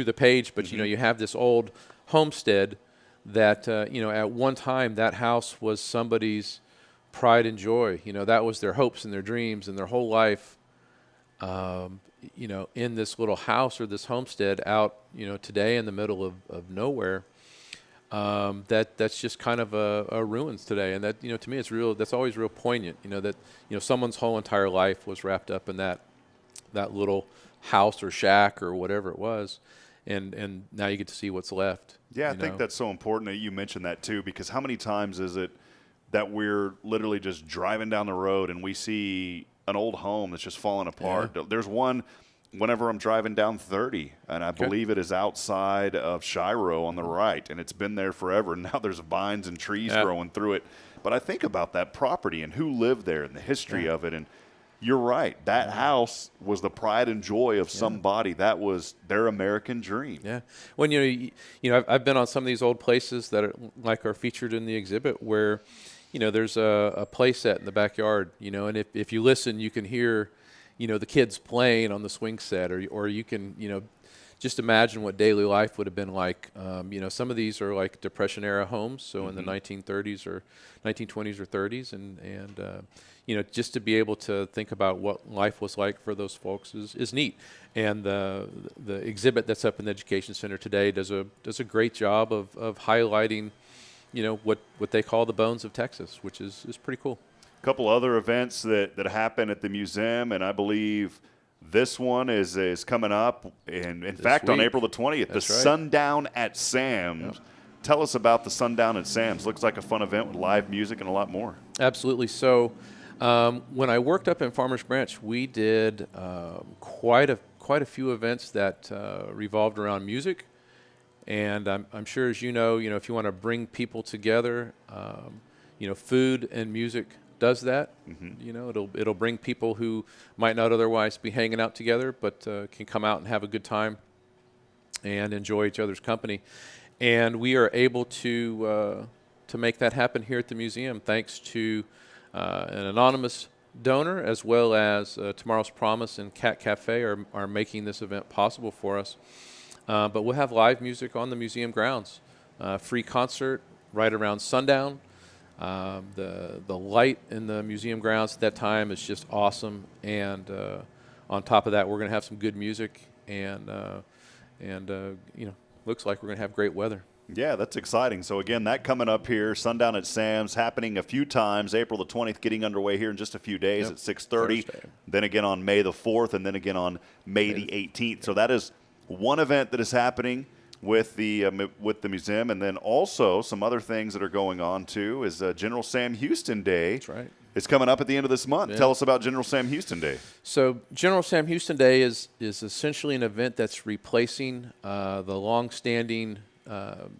[SPEAKER 2] the page, but you have this old homestead that at one time that house was somebody's pride and joy. That was their hopes and their dreams and their whole life. In this little house or this homestead out today in the middle of nowhere. That's just kind of a ruins today, and that to me it's real. That's always real poignant. That someone's whole entire life was wrapped up in that little house or shack or whatever it was, and now you get to see what's left.
[SPEAKER 1] Yeah, I think that's so important that you mentioned that too, because how many times is it that we're literally just driving down the road and we see an old home that's just falling apart? Yeah. There's one whenever I'm driving down 30, and I believe it is outside of Shiro on the right, and it's been there forever. Now there's vines and trees growing through it. But I think about that property and who lived there and the history of it, and you're right. That house was the pride and joy of somebody. That was their American dream. Yeah.
[SPEAKER 2] When I've been on some of these old places that are featured in the exhibit where, there's a play set in the backyard. And if you listen, you can hear, the kids playing on the swing set, or you can, just imagine what daily life would have been like. Some of these are like Depression era homes, so in the 1930s or 1920s or 30s, and just to be able to think about what life was like for those folks is neat. And the exhibit that's up in the Education Center today does a great job of highlighting, what they call the bones of Texas, which is pretty cool.
[SPEAKER 1] A couple other events that happen at the museum, and I believe this one is coming up, and in fact, on April the 20th, the Sundown at Sam's. Yep. Tell us about the Sundown at Sam's. Looks like a fun event with live music and a lot more.
[SPEAKER 2] Absolutely. So when I worked up in Farmers Branch, we did quite a few events that revolved around music. And I'm sure, as if you want to bring people together, food and music does that. It'll bring people who might not otherwise be hanging out together, but can come out and have a good time and enjoy each other's company. And we are able to make that happen here at the museum, thanks to an anonymous donor, as well as Tomorrow's Promise and Cat Cafe are making this event possible for us. But we'll have live music on the museum grounds, free concert right around sundown. The light in the museum grounds at that time is just awesome, and on top of that, we're going to have some good music, and looks like we're going to have great weather.
[SPEAKER 1] Yeah, that's exciting. So again, that coming up here, Sundown at Sam's, happening a few times. April the 20th, getting underway here in just a few days at 6:30. Then again on May the 4th, and then again on May the 18th. So that is one event that is happening with the museum, and then also some other things that are going on too is General Sam Houston Day. That's right. It's coming up at the end of this month. Yeah. Tell us about General Sam Houston Day.
[SPEAKER 2] So General Sam Houston Day is essentially an event that's replacing the long-standing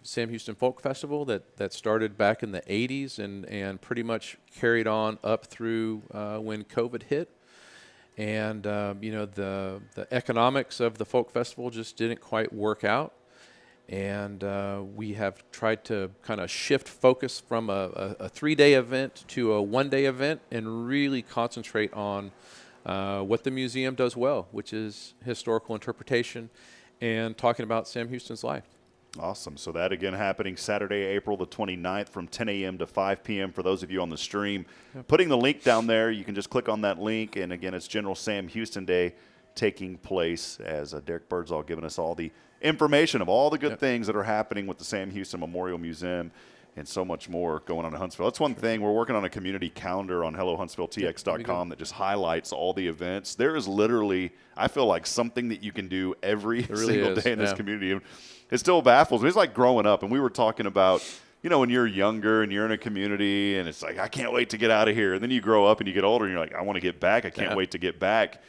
[SPEAKER 2] Sam Houston Folk Festival that started back in the 80s and pretty much carried on up through when COVID hit. And the economics of the folk festival just didn't quite work out. And we have tried to kind of shift focus from a 3-day event to a 1-day event and really concentrate on what the museum does well, which is historical interpretation and talking about Sam Houston's life.
[SPEAKER 1] Awesome. So that, again, happening Saturday, April the 29th from 10 a.m. to 5 p.m. for those of you on the stream. Yep. Putting the link down there, you can just click on that link. And, again, it's General Sam Houston Day taking place, as Derrick Birdsall giving us all the information of all the good things that are happening with the Sam Houston Memorial Museum and so much more going on in Huntsville. That's one thing. We're working on a community calendar on HelloHuntsvilleTX.com that just highlights all the events. There is literally, I feel like, something that you can do every single day in this community. It still baffles me. It's like growing up, and we were talking about, when you're younger and you're in a community and it's like, I can't wait to get out of here. And then you grow up and you get older and you're like, I want to get back. I can't wait to get back.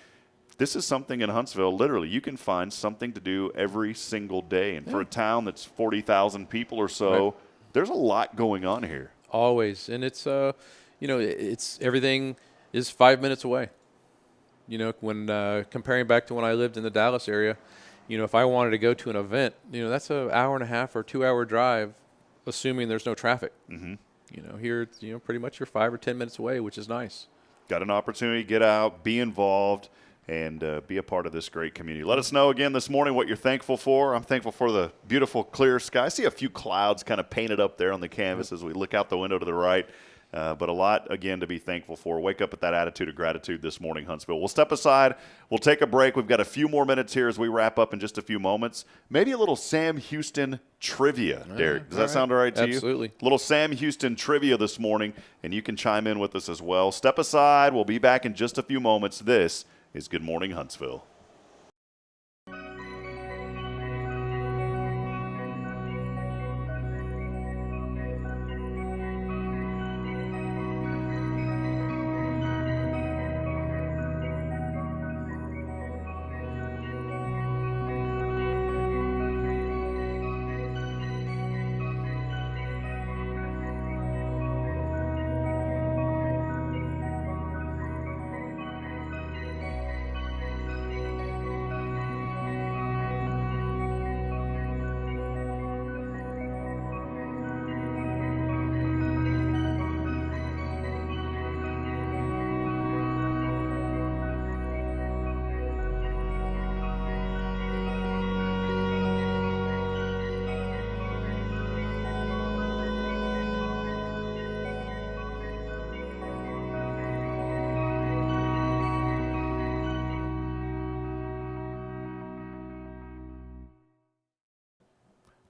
[SPEAKER 1] This is something in Huntsville, literally, you can find something to do every single day. And for a town that's 40,000 people or so, there's a lot going on here.
[SPEAKER 2] Always. And it's, it's everything is 5 minutes away. When comparing back to when I lived in the Dallas area, if I wanted to go to an event, that's an hour and a half or 2-hour drive, assuming there's no traffic. Mm-hmm. Here, it's, pretty much you're 5 or 10 minutes away, which is nice.
[SPEAKER 1] Got an opportunity to get out, be involved, and be a part of this great community. Let us know again this morning what you're thankful for. I'm thankful for the beautiful clear sky. I see a few clouds kind of painted up there on the canvas as we look out the window to the right. But a lot, again, to be thankful for. Wake up with that attitude of gratitude this morning, Huntsville. We'll step aside. We'll take a break. We've got a few more minutes here as we wrap up in just a few moments. Maybe a little Sam Houston trivia, Derrick. Does that sound all right to you?
[SPEAKER 2] Absolutely.
[SPEAKER 1] A little Sam Houston trivia this morning, and you can chime in with us as well. Step aside. We'll be back in just a few moments. This is Good Morning Huntsville.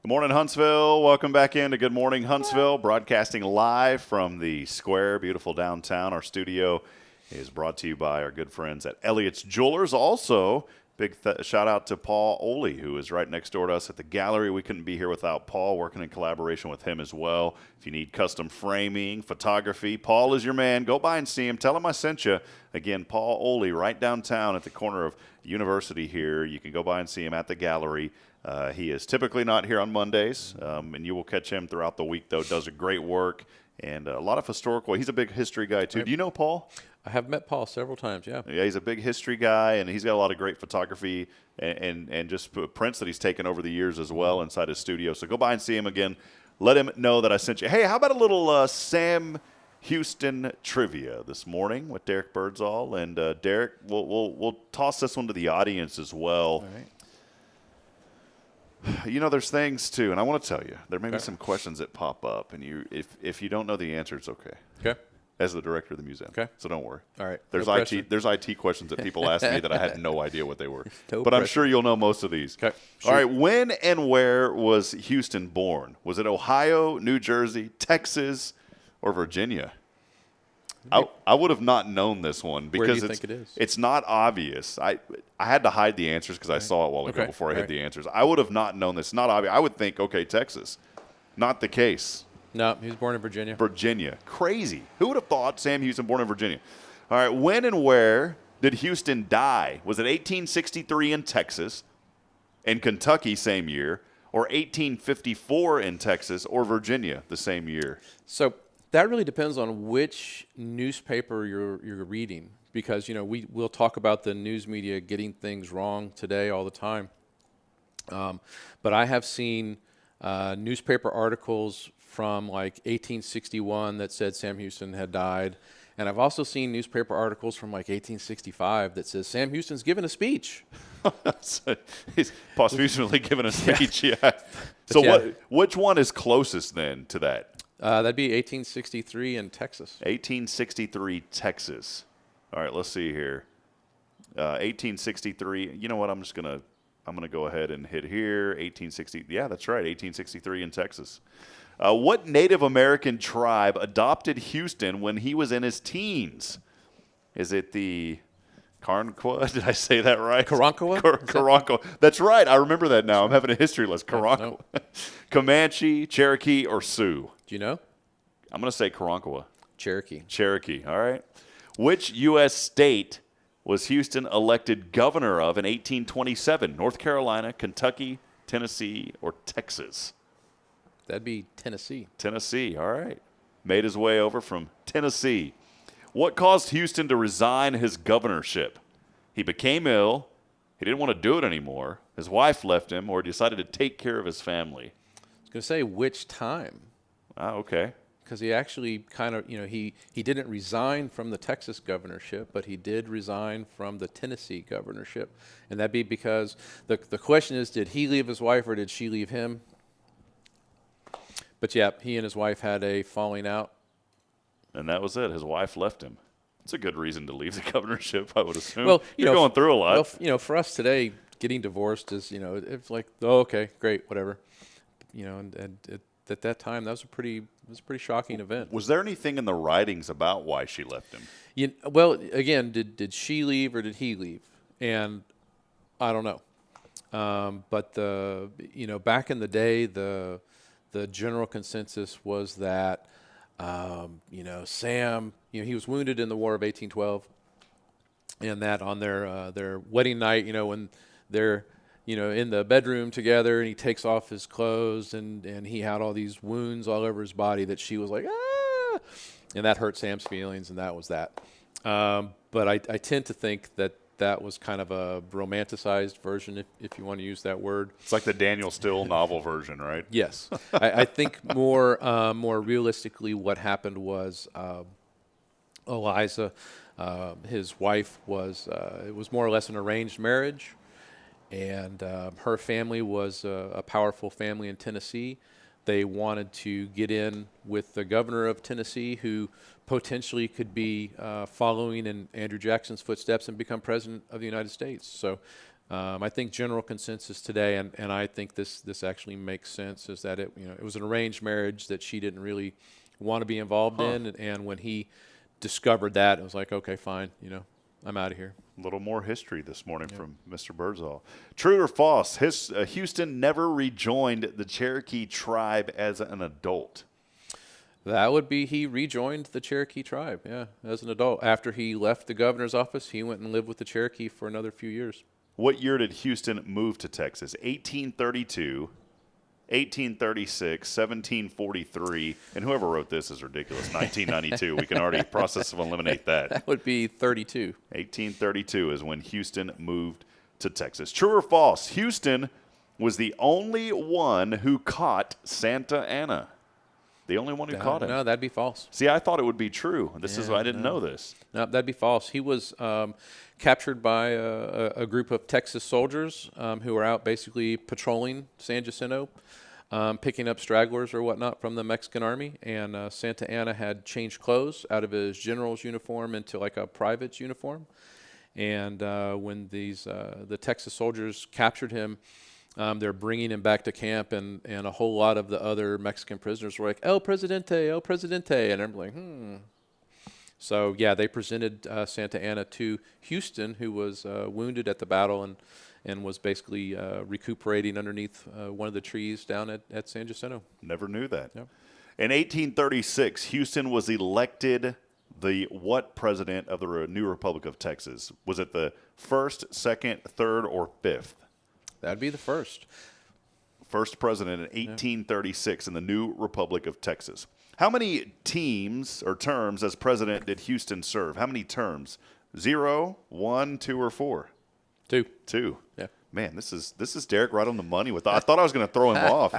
[SPEAKER 1] Good morning, Huntsville. Welcome back into Good Morning Huntsville, broadcasting live from the square, beautiful downtown. Our studio is brought to you by our good friends at Elliott's Jewelers. Also, big shout out to Paul Oley, who is right next door to us at the gallery. We couldn't be here without Paul, working in collaboration with him as well. If you need custom framing, photography, Paul is your man. Go by and see him. Tell him I sent you. Again, Paul Oley, right downtown at the corner of University here. You can go by and see him at the gallery. He is typically not here on Mondays, and you will catch him throughout the week, though. Does a great work and a lot of historical. He's a big history guy, too. Do you know Paul?
[SPEAKER 2] I have met Paul several times, yeah.
[SPEAKER 1] Yeah, he's a big history guy, and he's got a lot of great photography and just prints that he's taken over the years as well inside his studio. So go by and see him again. Let him know that I sent you. Hey, how about a little Sam Houston trivia this morning with Derrick Birdsall? And Derrick, we'll toss this one to the audience as well.
[SPEAKER 2] All right.
[SPEAKER 1] You know, there's things, too, and I want to tell you, there may be some questions that pop up, and if you don't know the answer, it's okay.
[SPEAKER 2] Okay.
[SPEAKER 1] As the director of the museum.
[SPEAKER 2] Okay.
[SPEAKER 1] So don't worry.
[SPEAKER 2] All right.
[SPEAKER 1] There's
[SPEAKER 2] No
[SPEAKER 1] there's IT questions that people ask me that I had no idea what they were.
[SPEAKER 2] No
[SPEAKER 1] but I'm
[SPEAKER 2] pressure.
[SPEAKER 1] sure you'll know most of these.
[SPEAKER 2] Okay.
[SPEAKER 1] All right. When and where was Houston born? Was it Ohio, New Jersey, Texas, or Virginia? I would have not known this one because
[SPEAKER 2] Where do you think it is?
[SPEAKER 1] It's not obvious. I had to hide the answers because I saw it a while ago before I hid the answers. I would have not known this. Not obvious. I would think, okay, Texas. Not the case.
[SPEAKER 2] No, he was born in Virginia.
[SPEAKER 1] Virginia. Crazy. Who would have thought Sam Houston born in Virginia? All right. When and where did Houston die? Was it 1863 in Texas, in Kentucky same year, or 1854 in Texas, or Virginia the same year?
[SPEAKER 2] So that really depends on which newspaper you're reading, because we'll talk about the news media getting things wrong today all the time. But I have seen newspaper articles from like 1861 that said Sam Houston had died, and I've also seen newspaper articles from like 1865 that says Sam Houston's given a speech.
[SPEAKER 1] So he's posthumously given a speech. Yeah. So which one is closest then to that?
[SPEAKER 2] That'd be 1863 in Texas.
[SPEAKER 1] 1863 Texas. All right, let's see here. 1863. You know what? I'm gonna go ahead and hit here. 1860. Yeah, that's right. 1863 in Texas. What Native American tribe adopted Houston when he was in his teens? Is it the Karankawa? Did I say that right?
[SPEAKER 2] Karankawa?
[SPEAKER 1] Karankawa. That's right. I remember that now. I'm having a history lesson. Karankawa.
[SPEAKER 2] No.
[SPEAKER 1] Comanche, Cherokee, or Sioux?
[SPEAKER 2] Do you know?
[SPEAKER 1] I'm going to say Karankawa.
[SPEAKER 2] Cherokee.
[SPEAKER 1] Cherokee. All right. Which U.S. state was Houston elected governor of in 1827? North Carolina, Kentucky, Tennessee, or Texas?
[SPEAKER 2] That'd be Tennessee.
[SPEAKER 1] Tennessee. All right. Made his way over from Tennessee. What caused Houston to resign his governorship? He became ill. He didn't want to do it anymore. His wife left him, or decided to take care of his family.
[SPEAKER 2] I was going to say which time.
[SPEAKER 1] Ah, okay.
[SPEAKER 2] Because he actually kind of, he didn't resign from the Texas governorship, but he did resign from the Tennessee governorship. And that'd be because the question is, did he leave his wife or did she leave him? But yeah, he and his wife had a falling out.
[SPEAKER 1] And that was it. His wife left him. It's a good reason to leave the governorship, I would assume.
[SPEAKER 2] Well,
[SPEAKER 1] you're going through a lot.
[SPEAKER 2] Well, for us today, getting divorced is, it's like, oh, okay, great, whatever. And at that time, that was a pretty shocking event.
[SPEAKER 1] Was there anything in the writings about why she left him?
[SPEAKER 2] Well, again, did she leave or did he leave? And I don't know. But back in the day, the general consensus was that Sam, he was wounded in the War of 1812, and that on their wedding night, when they're in the bedroom together, and he takes off his clothes, and he had all these wounds all over his body, that she was like, ah, and that hurt Sam's feelings, and that was that. But I tend to think that was kind of a romanticized version, if you want to use that word.
[SPEAKER 1] It's like the Daniel Still novel version, right?
[SPEAKER 2] Yes. I think more realistically what happened was Eliza, his wife, it was more or less an arranged marriage, and her family was a powerful family in Tennessee. They wanted to get in with the governor of Tennessee, who potentially could be following in Andrew Jackson's footsteps and become president of the United States. So I think general consensus today, and I think this actually makes sense, is that it was an arranged marriage that she didn't really want to be involved in, and when he discovered that, it was like, okay, fine, I'm out of here.
[SPEAKER 1] A little more history this morning from Mr. Birdsall. True or false? Houston never rejoined the Cherokee tribe as an adult.
[SPEAKER 2] That would be he rejoined the Cherokee tribe, as an adult. After he left the governor's office, he went and lived with the Cherokee for another few years.
[SPEAKER 1] What year did Houston move to Texas? 1832, 1836, 1743, and whoever wrote this is ridiculous. 1992. We can already process and eliminate that.
[SPEAKER 2] That would be 32.
[SPEAKER 1] 1832 is when Houston moved to Texas. True or false? Houston was the only one who caught Santa Anna. The only one who caught him.
[SPEAKER 2] No, that'd be false.
[SPEAKER 1] See, I thought it would be true. This is why I didn't know this.
[SPEAKER 2] No, that'd be false. He was captured by a group of Texas soldiers who were out basically patrolling San Jacinto, picking up stragglers or whatnot from the Mexican army. And Santa Anna had changed clothes out of his general's uniform into like a private's uniform. And when the Texas soldiers captured him, they're bringing him back to camp, and a whole lot of the other Mexican prisoners were like, El Presidente, El Presidente. And I'm like, So, they presented Santa Anna to Houston, who was wounded at the battle and was basically recuperating underneath one of the trees down at San Jacinto.
[SPEAKER 1] Never knew that.
[SPEAKER 2] Yep.
[SPEAKER 1] In 1836, Houston was elected the what president of the new Republic of Texas? Was it the first, second, third, or fifth?
[SPEAKER 2] That'd be the first.
[SPEAKER 1] First president in 1836 in the new Republic of Texas. How many teams or terms as president did Houston serve? How many terms? 0, 1, 2, or 4?
[SPEAKER 2] 2.
[SPEAKER 1] 2.
[SPEAKER 2] Yeah.
[SPEAKER 1] Man, this is Derrick right on the money with that. I thought I was going to throw him off,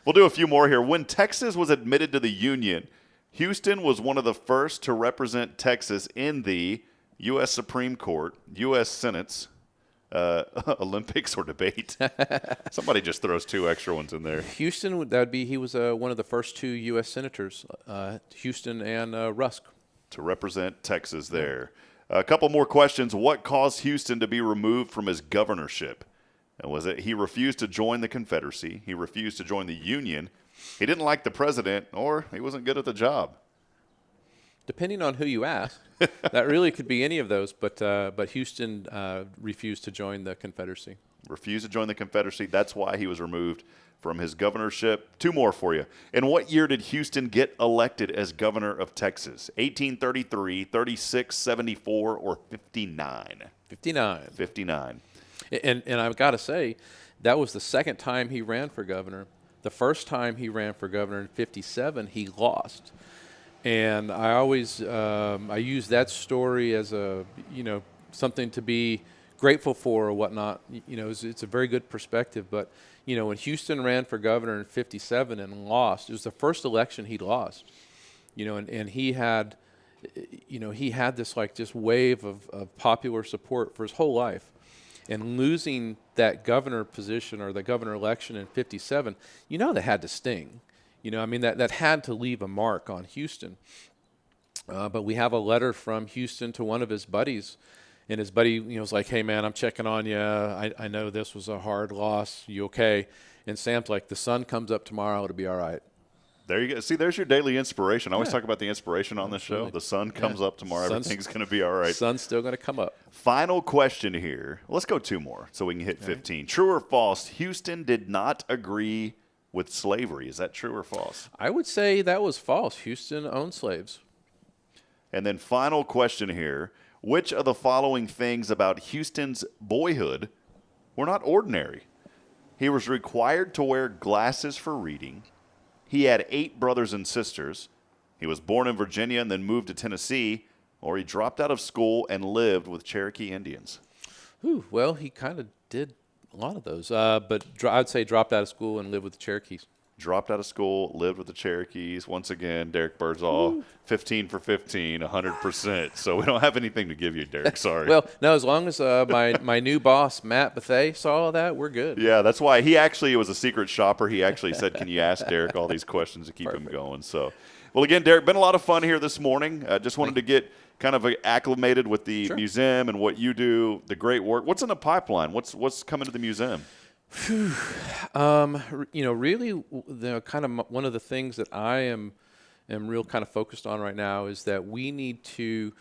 [SPEAKER 1] We'll do a few more here. When Texas was admitted to the Union, Houston was one of the first to represent Texas in the U.S. Supreme Court, U.S. Senate's, Olympics or debate. Somebody just throws 2 extra ones in there.
[SPEAKER 2] Houston, he was one of the first 2 U.S. senators, Houston and Rusk.
[SPEAKER 1] To represent Texas there. A couple more questions. What caused Houston to be removed from his governorship? And was it he refused to join the Confederacy, he refused to join the Union, he didn't like the president, or he wasn't good at the job?
[SPEAKER 2] Depending on who you ask, that really could be any of those. But Houston refused to join the Confederacy.
[SPEAKER 1] Refused to join the Confederacy. That's why he was removed from his governorship. 2 more for you. In what year did Houston get elected as governor of Texas? 1833, 36, 74, or 59?
[SPEAKER 2] 59.
[SPEAKER 1] 59.
[SPEAKER 2] And I've got to say, that was the second time he ran for governor. The first time he ran for governor in 57, he lost. And I always I use that story as something to be grateful for or whatnot. It's a very good perspective. But when Houston ran for governor in 57 and lost, it was the first election he lost. And he had this just wave of popular support for his whole life. And losing that governor position or the governor election in 57, that had to sting. That had to leave a mark on Houston. But we have a letter from Houston to one of his buddies, and his buddy, was like, "Hey, man, I'm checking on you. I know this was a hard loss. You okay?" And Sam's like, "The sun comes up tomorrow. It'll be all right."
[SPEAKER 1] There you go. See, there's your daily inspiration. I always talk about the inspiration on this show. The sun comes up tomorrow. Everything's going to be all right.
[SPEAKER 2] Sun's still going to come up.
[SPEAKER 1] Final question here. Let's go 2 more so we can hit 15. True or false, Houston did not agree with slavery. Is that true or false?
[SPEAKER 2] I would say that was false. Houston owned slaves.
[SPEAKER 1] And then final question here. Which of the following things about Houston's boyhood were not ordinary? He was required to wear glasses for reading. He had 8 brothers and sisters. He was born in Virginia and then moved to Tennessee. Or he dropped out of school and lived with Cherokee Indians.
[SPEAKER 2] Well, he kind of did a lot of those. But I'd say dropped out of school and lived with the Cherokees.
[SPEAKER 1] Dropped out of school, lived with the Cherokees. Once again, Derrick Birdsall, 15 for 15, 100%. So we don't have anything to give you, Derrick. Sorry.
[SPEAKER 2] Well, no, as long as my new boss, Matt Bethay, saw all that, we're good.
[SPEAKER 1] Yeah, that's why. He actually was a secret shopper. He actually said, can you ask Derrick all these questions to keep him going? So, well, again, Derrick, been a lot of fun here this morning. Just wanted to get kind of acclimated with the museum and what you do, the great work. What's in the pipeline? What's coming to the museum?
[SPEAKER 2] Really, kind of one of the things that I am real kind of focused on right now is that we need to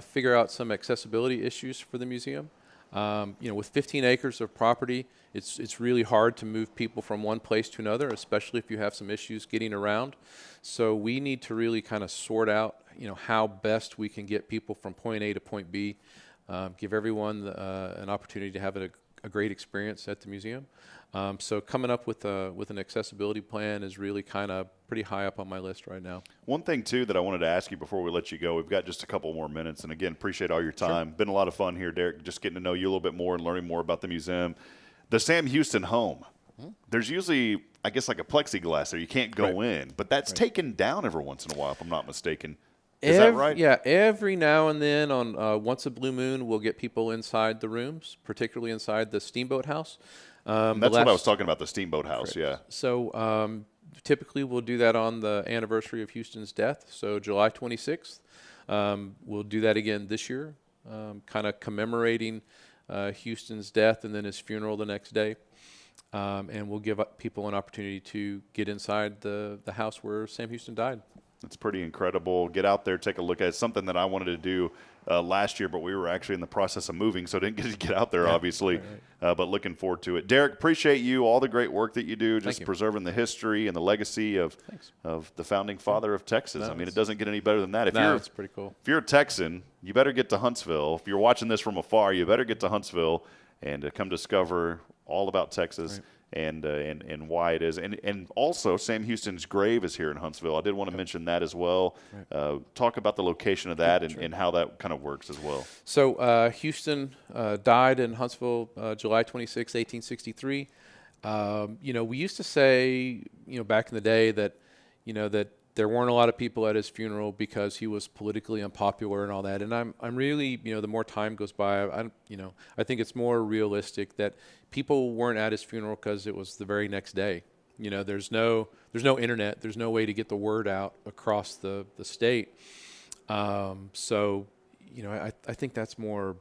[SPEAKER 2] figure out some accessibility issues for the museum. With 15 acres of property, it's really hard to move people from one place to another, especially if you have some issues getting around. So we need to really kind of sort out, how best we can get people from point A to point B, give everyone an opportunity to have a great experience at the museum. So coming up with an accessibility plan is really kind of pretty high up on my list right now.
[SPEAKER 1] One thing, too, that I wanted to ask you before we let you go, we've got just a couple more minutes. And, again, appreciate all your time. Been a lot of fun here, Derrick, just getting to know you a little bit more and learning more about the museum. The Sam Houston home, there's usually, I guess, like a plexiglass there. You can't go in. But that's taken down every once in a while, if I'm not mistaken. Is that right?
[SPEAKER 2] Yeah, every now and then on once a blue moon, we'll get people inside the rooms, particularly inside the Steamboat House.
[SPEAKER 1] That's what I was talking about, the Steamboat House,
[SPEAKER 2] correct. So typically we'll do that on the anniversary of Houston's death, so July 26th. We'll do that again this year, kind of commemorating Houston's death and then his funeral the next day. And we'll give people an opportunity to get inside the house where Sam Houston died.
[SPEAKER 1] It's pretty incredible. Get out there, take a look at it. It's something that I wanted to do last year, but we were actually in the process of moving, so didn't get to get out there, obviously. Right. But looking forward to it. Derrick, appreciate you, all the great work that you do, just preserving the history and the legacy of the founding father of Texas. I mean, it doesn't get any better than that.
[SPEAKER 2] It's pretty cool.
[SPEAKER 1] If you're a Texan, you better get to Huntsville. If you're watching this from afar, you better get to Huntsville and come discover all about Texas. Right. And why it is. And also, Sam Houston's grave is here in Huntsville. I did want to mention that as well. Right. Talk about the location of that and how that kind of works as well.
[SPEAKER 2] So Houston died in Huntsville July 26, 1863. We used to say, back in the day that, that there weren't a lot of people at his funeral because he was politically unpopular and all that. And I'm really, the more time goes by, I think it's more realistic that people weren't at his funeral because it was the very next day. There's no internet, there's no way to get the word out across the state. So, I think that's more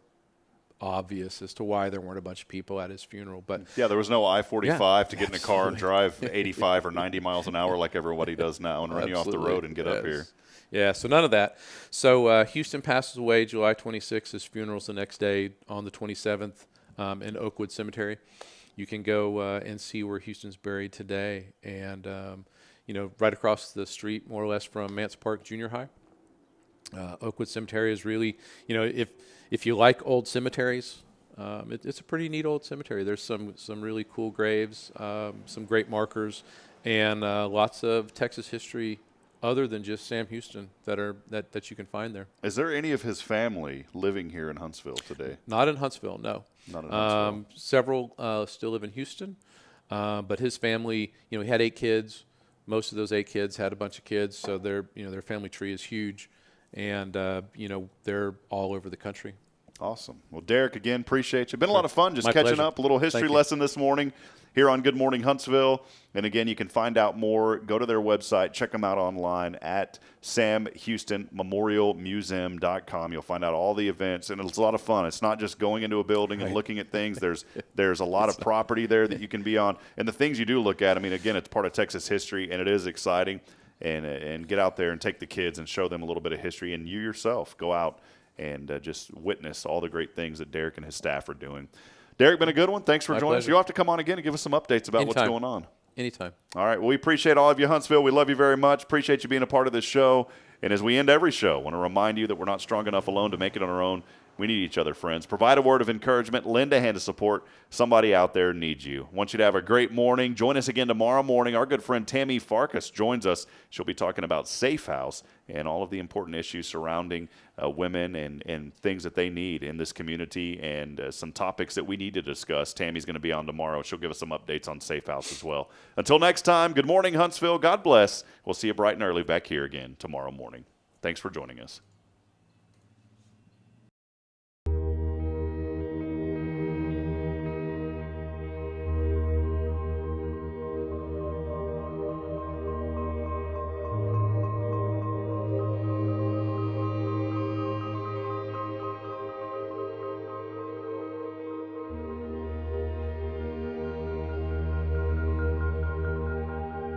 [SPEAKER 2] obvious as to why there weren't a bunch of people at his funeral. But
[SPEAKER 1] yeah, there was no I-45 to get in a car and drive 85 or 90 miles an hour like everybody does now and run you off the road and get up here.
[SPEAKER 2] Yeah, so none of that. So Houston passes away July 26th. His funeral's the next day on the 27th in Oakwood Cemetery. You can go and see where Houston's buried today. And, right across the street, more or less, from Mance Park Junior High. Oakwood Cemetery is really, if you like old cemeteries, it's a pretty neat old cemetery. There's some really cool graves, some great markers, and lots of Texas history other than just Sam Houston that you can find there.
[SPEAKER 1] Is there any of his family living here in Huntsville today?
[SPEAKER 2] Not in Huntsville, no.
[SPEAKER 1] Not in Huntsville.
[SPEAKER 2] Several still live in Houston, but his family, he had 8 kids. Most of those 8 kids had a bunch of kids, so their family tree is huge. And, they're all over the country.
[SPEAKER 1] Awesome. Well, Derrick, again, appreciate you. Been a lot of fun just
[SPEAKER 2] My
[SPEAKER 1] catching
[SPEAKER 2] pleasure.
[SPEAKER 1] up. A little history lesson this morning here on Good Morning Huntsville. And, again, you can find out more. Go to their website. Check them out online at samhoustonmemorialmuseum.com. You'll find out all the events, and it's a lot of fun. It's not just going into a building and looking at things. There's a lot of property there that you can be on. And the things you do look at, I mean, again, it's part of Texas history, and it is exciting. And get out there and take the kids and show them a little bit of history. And you yourself go out and just witness all the great things that Derrick and his staff are doing. Derrick, been a good one. Thanks for joining us. You'll have to come on again and give us some updates about what's going on.
[SPEAKER 2] Anytime.
[SPEAKER 1] All right. Well, we appreciate all of you, Huntsville. We love you very much. Appreciate you being a part of this show. And as we end every show, I want to remind you that we're not strong enough alone to make it on our own. We need each other, friends. Provide a word of encouragement. Lend a hand of support. Somebody out there needs you. Want you to have a great morning. Join us again tomorrow morning. Our good friend Tammy Farkas joins us. She'll be talking about Safe House and all of the important issues surrounding women and things that they need in this community and some topics that we need to discuss. Tammy's going to be on tomorrow. She'll give us some updates on Safe House as well. Until next time, good morning, Huntsville. God bless. We'll see you bright and early back here again tomorrow morning. Thanks for joining us.